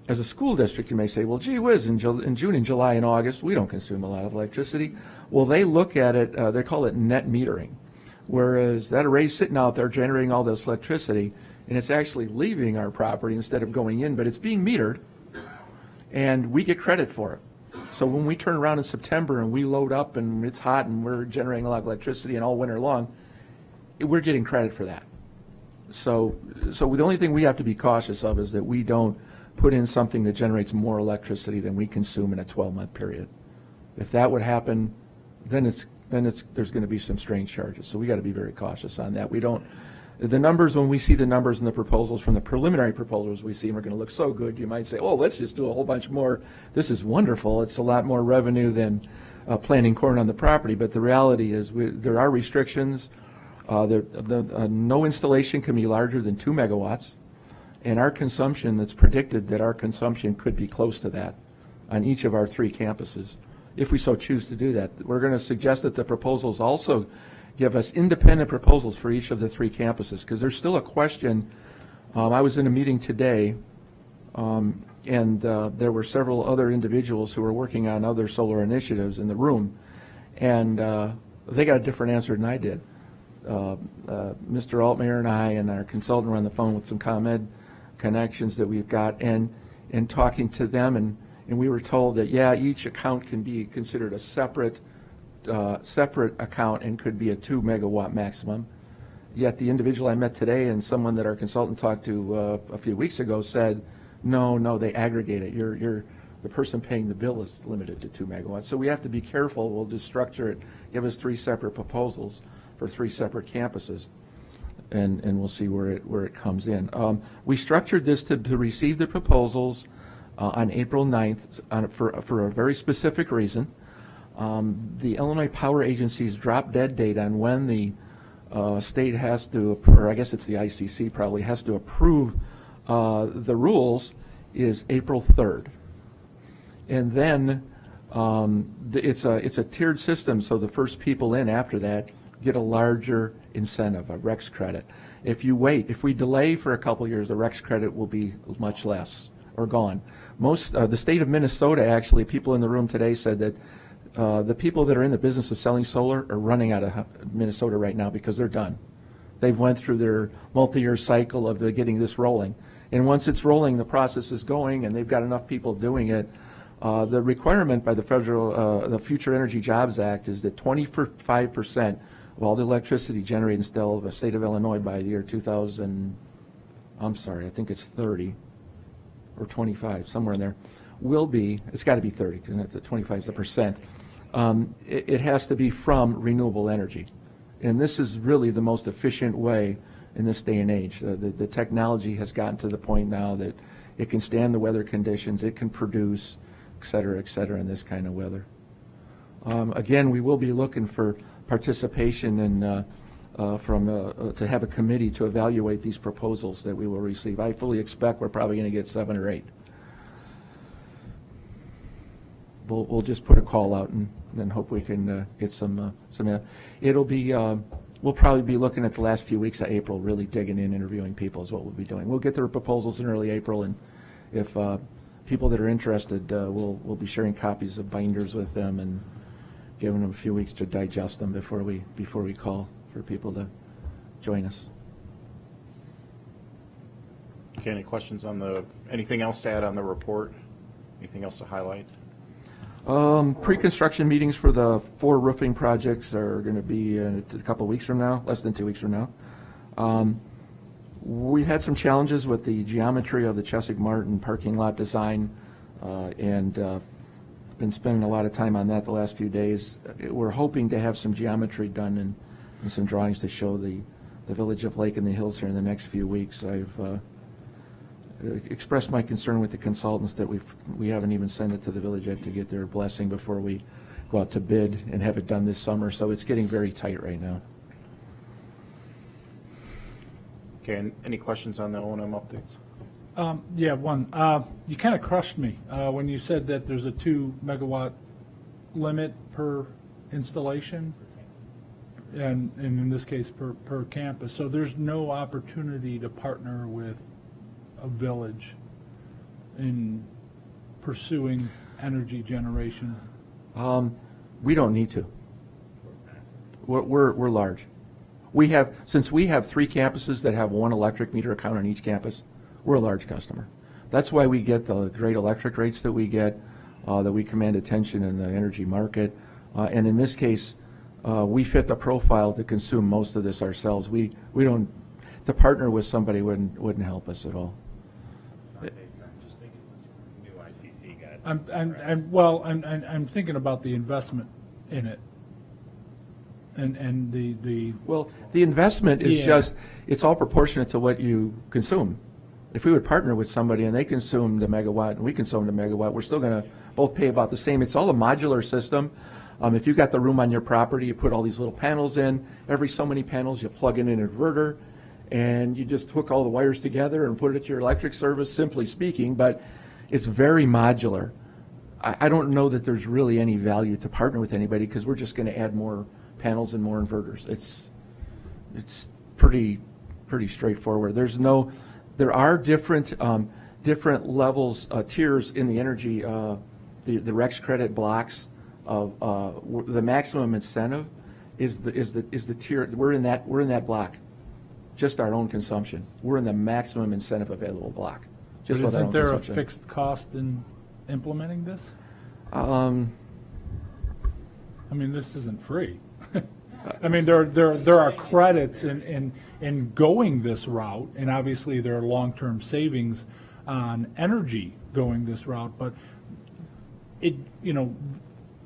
as a school district you may say, well, gee whiz, in June and July and August we don't consume a lot of electricity. Well, they look at it, they call it net metering, whereas that array's sitting out there generating all this electricity and it's actually leaving our property instead of going in, but it's being metered and we get credit for it. So when we turn around in September and we load up and it's hot and we're generating a lot of electricity and all winter long, we're getting credit for that. So the only thing we have to be cautious of is that we don't put in something that generates more electricity than we consume in a 12-month period. If that would happen, then there's going to be some strange charges. So we got to be very cautious on that. We don't. The numbers, when we see the numbers in the proposals, from the preliminary proposals we see, are going to look so good, you might say, oh, let's just do a whole bunch more. This is wonderful. It's a lot more revenue than planting corn on the property. But the reality is there are restrictions. No installation can be larger than 2 megawatts. And our consumption, that's predicted that our consumption could be close to that on each of our 3 campuses, if we so choose to do that. We're going to suggest that the proposals also give us independent proposals for each of the 3 campuses, because there's still a question. I was in a meeting today, and there were several other individuals who were working on other solar initiatives in the room, and they got a different answer than I did. Mr. Altmaier and I and our consultant were on the phone with some ComEd connections that we've got, and talking to them, and we were told that, yeah, each account can be considered a separate account and could be a 2 megawatt maximum. Yet the individual I met today and someone that our consultant talked to a few weeks ago said, no, they aggregate it. The person paying the bill is limited to 2 megawatts. So we have to be careful. We'll just structure it, give us 3 separate proposals for 3 separate campuses, and we'll see where it comes in. We structured this to receive the proposals on April 9th for a very specific reason. The Illinois Power Agency's drop-dead date on when the state has to, or I guess it's the ICC probably, has to approve the rules is April 3rd. And then it's a tiered system, so the first people in after that get a larger incentive, a REX credit. If we delay for a couple of years, the REX credit will be much less or gone. The state of Minnesota, actually, people in the room today said that the people that are in the business of selling solar are running out of Minnesota right now because they're done. They've went through their multi-year cycle of getting this rolling. And once it's rolling, the process is going, and they've got enough people doing it. The requirement by the the Future Energy Jobs Act is that 25% of all the electricity generated in the state of Illinois by the year 2000, I'm sorry, I think it's 30 or 25, somewhere in there, will be, it's got to be 30, because that's at 25 is the percent. It has to be from renewable energy. And this is really the most efficient way in this day and age. The technology has gotten to the point now that it can stand the weather conditions, it can produce, et cetera, in this kind of weather. Again, we will be looking for participation and to have a committee to evaluate these proposals that we will receive. I fully expect we're probably going to get 7 or 8. We'll just put a call out and then hope we can get some. It'll be. We'll probably be looking at the last few weeks of April, really digging in, interviewing people is what we'll be doing. We'll get their proposals in early April, and if people that are interested, we'll be sharing copies of binders with them and giving them a few weeks to digest them before we call for people to join us. Okay, any questions on anything else to add on the report? Anything else to highlight? Pre-construction meetings for the 4 roofing projects are going to be in a couple of weeks from now, less than 2 weeks from now. We've had some challenges with the geometry of the Chesapeake Martin parking lot design, and been spending a lot of time on that the last few days. We're hoping to have some geometry done and some drawings to show the village of Lake in the Hills here in the next few weeks. I've expressed my concern with the consultants that we haven't even sent it to the village yet to get their blessing before we go out to bid and have it done this summer. So it's getting very tight right now. Okay, and any questions on the O&M updates? Yeah, one. You kind of crushed me when you said that there's a 2 megawatt limit per installation, and in this case per campus. So there's no opportunity to partner with a village in pursuing energy generation. We don't need to. We're large. Since we have 3 campuses that have 1 electric meter account on each campus, we're a large customer. That's why we get the great electric rates that we get, that we command attention in the energy market. And in this case, we fit the profile to consume most of this ourselves. We don't, to partner with somebody wouldn't help us at all. I'm thinking about the investment in it. And the well, the investment is just, it's all proportionate to what you consume. If we would partner with somebody and they consume the megawatt and we consume the megawatt, we're still going to both pay about the same. It's all a modular system. If you've got the room on your property, you put all these little panels in. Every so many panels, you plug in an inverter, and you just hook all the wires together and put it to your electric service, simply speaking. But it's very modular. I don't know that there's really any value to partner with anybody because we're just going to add more panels and more inverters. It's pretty straightforward. There are different levels, tiers in the energy. The Rex credit blocks of the maximum incentive is the tier. We're in that block. Just our own consumption. We're in the maximum incentive available block. But isn't there a fixed cost in implementing this? I mean, this isn't free. I mean, there are credits in going this route, and obviously there are long-term savings on energy going this route. But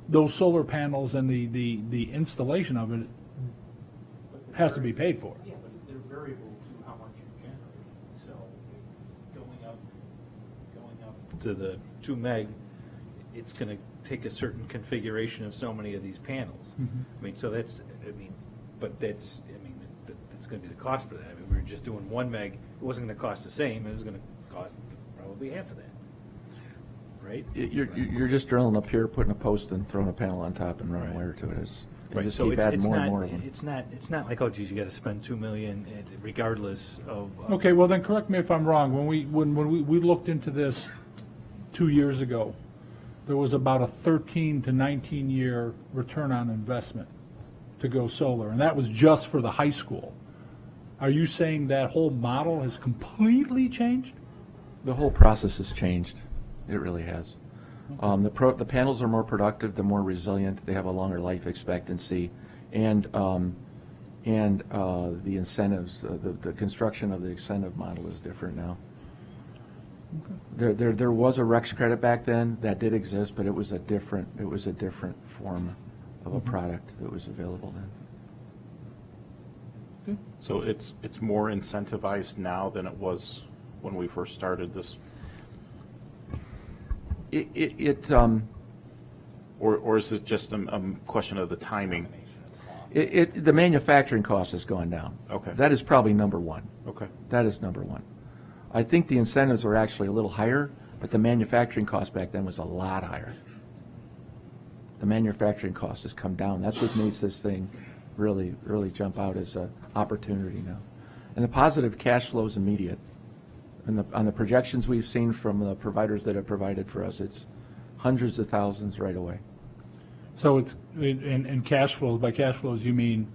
those solar panels and the installation of it has to be paid for. Yeah, but they're variable to how much you generate. So going up to the 2 meg, it's going to take a certain configuration of so many of these panels. Mm-hmm. I mean, so that's going to be the cost for that. I mean, we were just doing 1 meg. It wasn't going to cost the same. It was going to cost probably half of that. Right? You're just drilling up here, putting a post, and throwing a panel on top and running wire to it. Right. Just So keep adding more and more of them. It's not like, oh geez, you got to spend $2 million regardless of. Okay, well then correct me if I'm wrong. When we looked into this 2 years ago, there was about a 13 to 19 year return on investment to go solar, and that was just for the high school. Are you saying that whole model has completely changed? The whole process has changed. It really has. The panels are more productive, they're more resilient, they have a longer life expectancy, and the incentives, the construction of the incentive model is different now. There was a REX credit back then that did exist, but it was a different form of a product that was available then. So it's more incentivized now than it was when we first started this? Or is it just a question of the timing? The manufacturing cost has gone down. Okay. That is probably number one. Okay. That is number one. I think the incentives are actually a little higher, but the manufacturing cost back then was a lot higher. The manufacturing cost has come down. That's what makes this thing really, really jump out as an opportunity now. And the positive cash flow is immediate. And on the projections we've seen from the providers that have provided for us, it's hundreds of thousands right away. So it's, in cash flows, by cash flows you mean?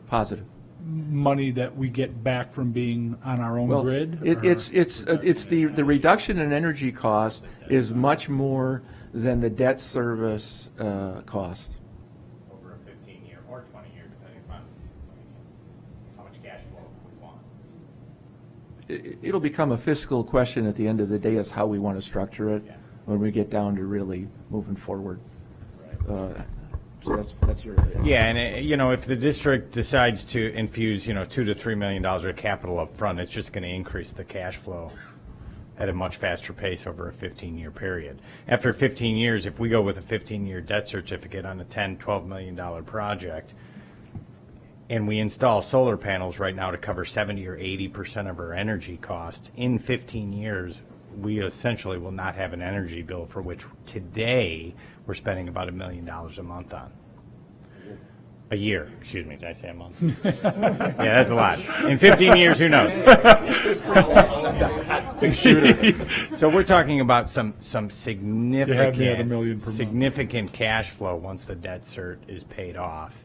Positive. Money that we get back from being on our own grid? It's the reduction in energy cost is much more than the debt service cost. Over a 15-year or 20-year, depending upon how much cash flow we want. It'll become a fiscal question at the end of the day as how we want to structure it when we get down to really moving forward. So that's your Yeah, and if the district decides to infuse $2 to $3 million of capital up front, it's just going to increase the cash flow at a much faster pace over a 15-year period. After 15 years, if we go with a 15-year debt certificate on a $10-12 million project, and we install solar panels right now to cover 70 or 80% of our energy costs, in 15 years, we essentially will not have an energy bill for which today we're spending about $1 million a month on. A year, excuse me, did I say a month? Yeah, that's a lot. In 15 years, who knows? Big shooter. So we're talking about some significant cash flow once the debt cert is paid off,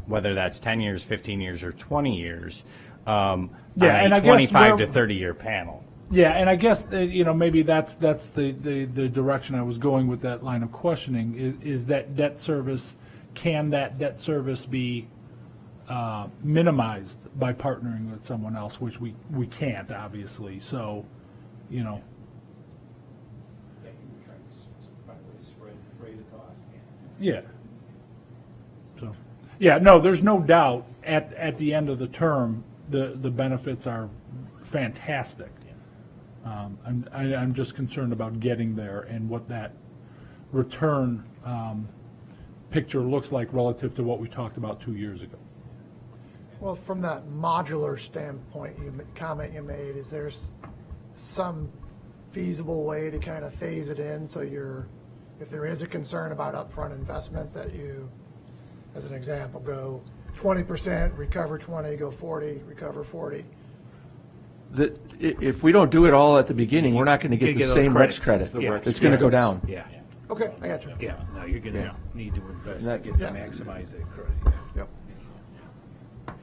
whether that's 10 years, 15 years, or 20 years, on a 25 to 30-year panel. Yeah, and I guess maybe that's the direction I was going with that line of questioning. Is that debt service? Can that debt service be minimized by partnering with someone else, which we can't, obviously. So, Yeah. So, yeah, no, there's no doubt at the end of the term, the benefits are fantastic. I'm just concerned about getting there and what that return picture looks like relative to what we talked about 2 years ago. Well, from that modular standpoint, comment you made, is there some feasible way to kind of phase it in so if there is a concern about upfront investment, that you, as an example, go 20%, recover 20, go 40, recover 40? If we don't do it all at the beginning, we're not going to get the same REX credit. It's going to go down. Yeah. Okay, I got you. Yeah, no, you're going to need to invest to get to maximize that credit. Yep.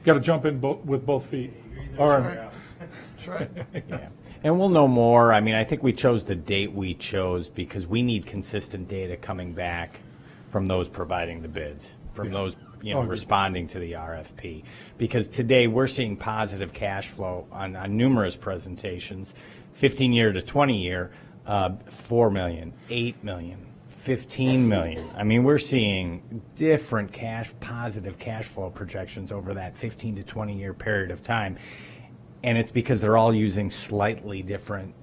Got to jump in with both feet. All right. That's right. Yeah. And we'll know more. I mean, I think we chose the date we chose because we need consistent data coming back from those providing the bids, from those responding to the RFP. Because today we're seeing positive cash flow on numerous presentations, 15-year to 20-year, 4 million, 8 million, 15 million. I mean, we're seeing different positive cash flow projections over that 15 to 20-year period of time. And it's because they're all using slightly different,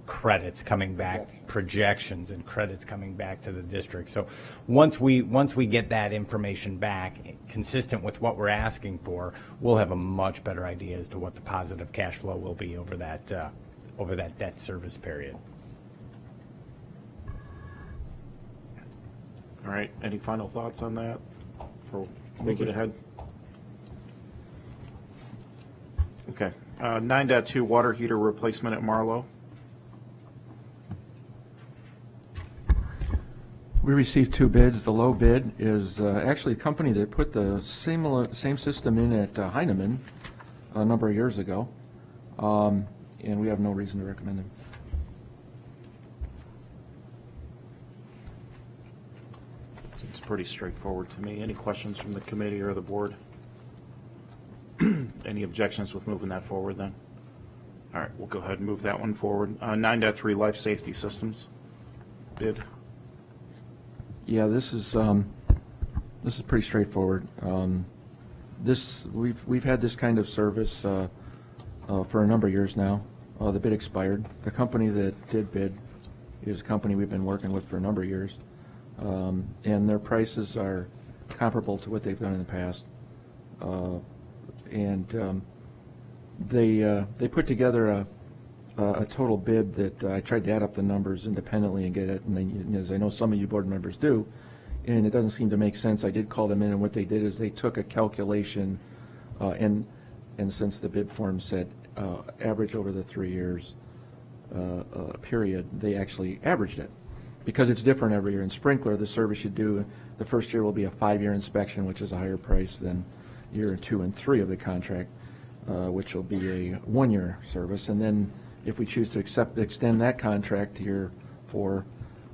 credits coming back, projections and credits coming back to the district. So once we get that information back, consistent with what we're asking for, we'll have a much better idea as to what the positive cash flow will be over that debt service period. All right, any final thoughts on that before we get ahead? Okay, 9.2 water heater replacement at Marlowe. We received 2 bids. The low bid is actually a company that put the same system in at Heinemann, a number of years ago, and we have no reason to recommend him. Seems pretty straightforward to me. Any questions from the committee or the board? Any objections with moving that forward then? All right, we'll go ahead and move that one forward. 9.3 life safety systems bid. Yeah, this is pretty straightforward. We've had this kind of service for a number of years now. The bid expired. The company that did bid is a company we've been working with for a number of years, and their prices are comparable to what they've done in the past. They put together a total bid that I tried to add up the numbers independently and get it, and then, as I know some of you board members do, and it doesn't seem to make sense. I did call them in, and what they did is they took a calculation, and since the bid form said average over the 3 years period, they actually averaged it because it's different every year. In sprinkler, the service you do, the first year will be a 5-year inspection, which is a higher price than year 2 and 3 of the contract, which will be a 1-year service, and then if we choose to extend that contract to year 4,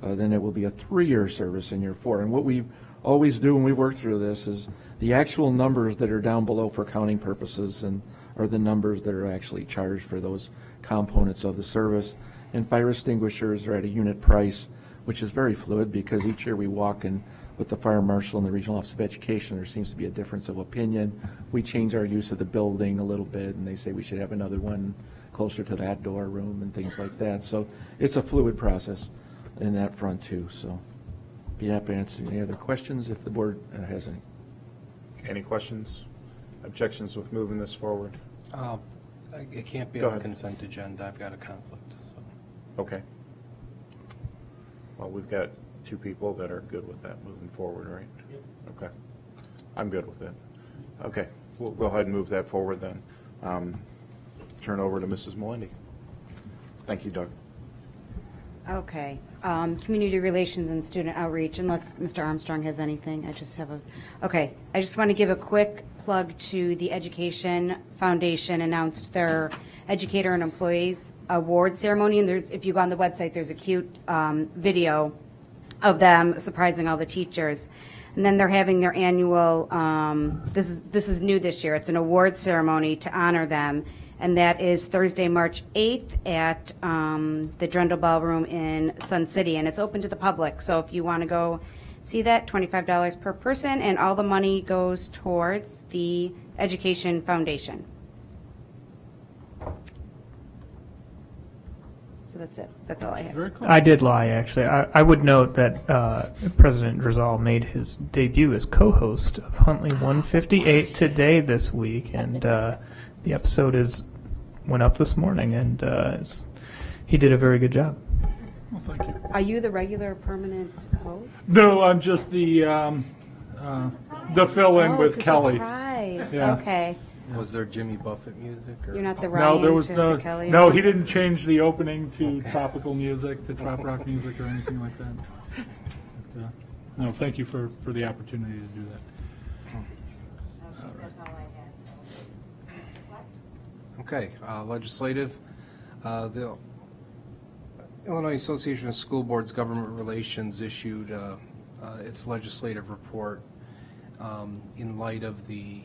then it will be a 3-year service in year 4. And what we always do when we work through this is the actual numbers that are down below for accounting purposes and are the numbers that are actually charged for those components of the service. And fire extinguishers are at a unit price, which is very fluid because each year we walk in with the fire marshal and the regional office of education, there seems to be a difference of opinion. We change our use of the building a little bit, and they say we should have another one closer to that door room and things like that. So it's a fluid process in that front too. So be happy to answer any other questions if the board has any. Any questions? Objections with moving this forward? It can't be Go on the ahead. consent agenda. I've got a conflict. So. Okay. Well, we've got 2 people that are good with that moving forward, right? Yep. Okay. I'm good with it. Okay. We'll go ahead and move that forward then. Turn over to Mrs. Melendi. Thank you, Doug. Okay. Community relations and student outreach, unless Mr. Armstrong has anything. I just want to give a quick plug to the Education Foundation announced their Educator and Employees Award Ceremony. And if you go on the website, there's a cute video of them surprising all the teachers. And then they're having their annual, this is new this year, it's an award ceremony to honor them. And that is Thursday, March 8th at the Drendel Ballroom in Sun City. And it's open to the public. So if you want to go see that, $25 per person. And all the money goes towards the Education Foundation. So that's it. That's all I have. Very cool. I did lie, actually. I would note that President Drizal made his debut as co-host of Huntley 158 today this week, and the episode went up this morning, and he did a very good job. Well, thank you. Are you the regular permanent host? No, I'm just the fill-in with it's a Kelly. Surprise. Yeah. Okay. Was there Jimmy Buffett music? Or? You're not the No, Ryan there was to no. the Kelly. No, he didn't change the opening to tropical music, to trop rock music, or anything like that. But, no, thank you for the opportunity to do that. That's all I had. Okay, legislative. The Illinois Association of School Boards Government Relations issued its legislative report in light of the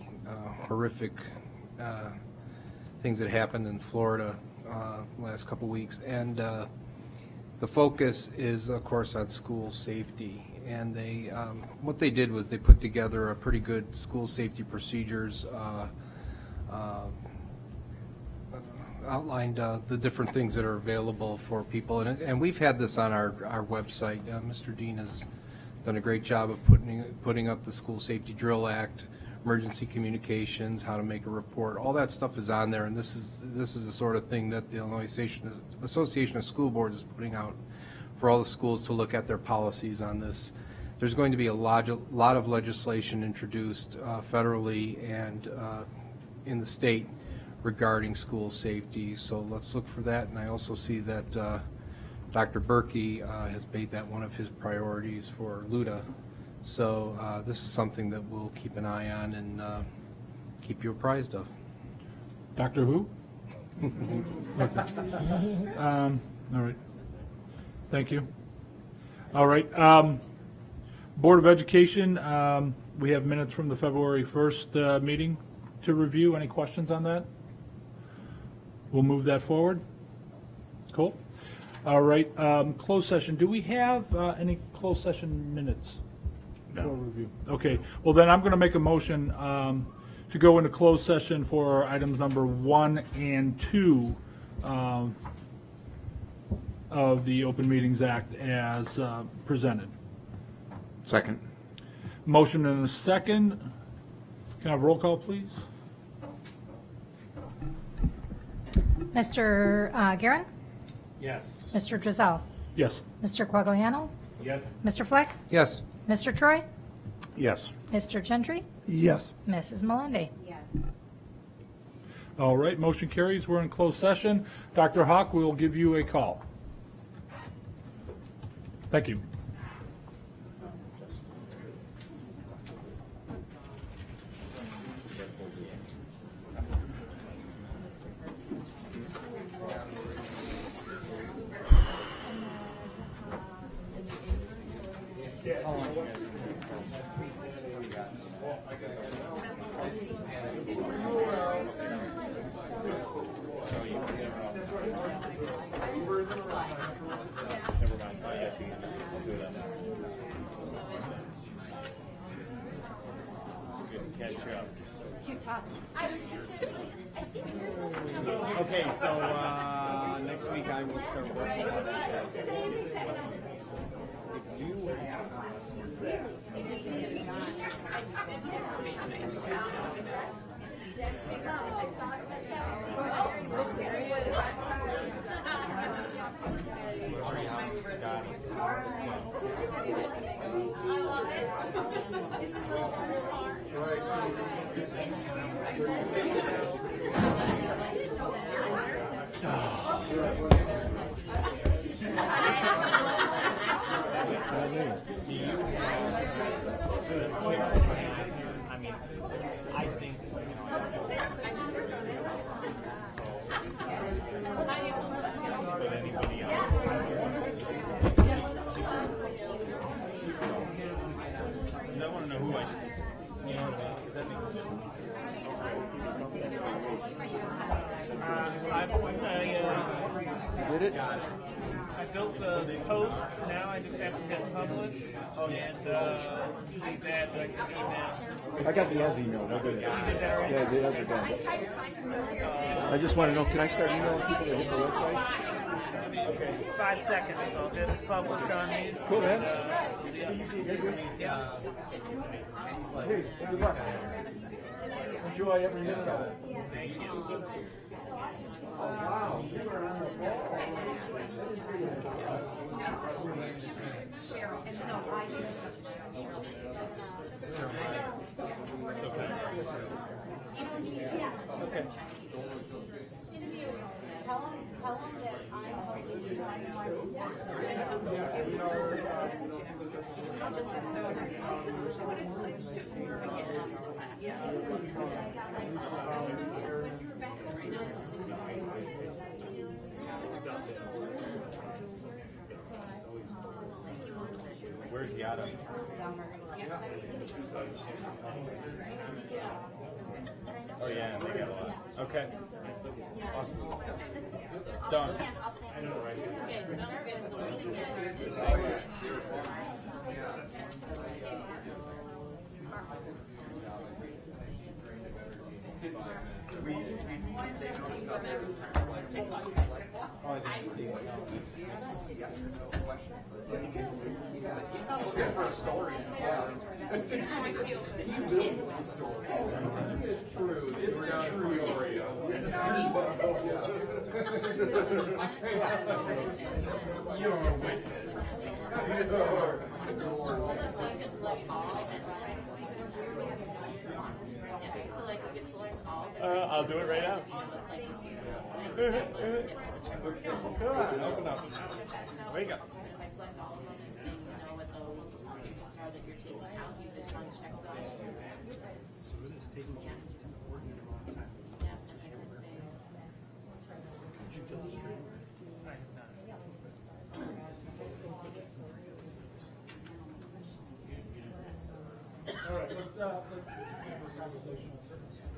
horrific things that happened in Florida last couple weeks. And the focus is, of course, on school safety. And they, what they did was they put together a pretty good school safety procedures, outlined the different things that are available for people. And we've had this on our website. Mr. Dean has done a great job of putting up the School Safety Drill Act, emergency communications, how to make a report. All that stuff is on there, and this is the sort of thing that the Illinois Association of School Boards is putting out for all the schools to look at their policies on this. There's going to be a lot of legislation introduced federally and in the state regarding school safety, so let's look for that. And I also see that Dr. Berkey has made that one of his priorities for LUDA. So this is something that we'll keep an eye on and keep you apprised of. Doctor Who? Okay. All right. Thank you. All right. Board of Education, we have minutes from the February 1st meeting to review. Any questions on that? We'll move that forward. Cool. All right. Closed session. Do we have any closed session minutes for review? Okay. Well, then I'm going to make a motion to go into closed session for items number 1 and 2 of the Open Meetings Act as presented. Second. Motion and a second. Can I have a roll call, please? Mr. Guerin? Yes. Mr. Drizel? Yes. Mr. Quagliano? Yes. Mr. Fleck? Yes. Mr. Troy? Yes. Mr. Gentry? Yes. Mrs. Melende? All right, motion carries. We're in closed session. Dr. Hawk, we will give you a call. Thank you. Okay, so next week I will start working on that. If you I built the posts, now I just have to hit publish, and leave that like an email. I got the ads email. I did it. You did that already? Yeah, the ads are done. I just want to know, can I start emailing people to hit the website? Okay. 5 seconds, so I'll hit publish on these. Cool, man. Yeah. Hey, good luck. Enjoy every minute of it. Thank you. Oh, wow. You are on the ball. Okay. Tell them that Where's the item? Oh yeah, they got a lot. Okay. Awesome. Done. Looking for a story. True. It's a true story. You're a witness. I'll do it right now. Come on, open up. Wake up. So this is taking All right, let's have a conversation on certain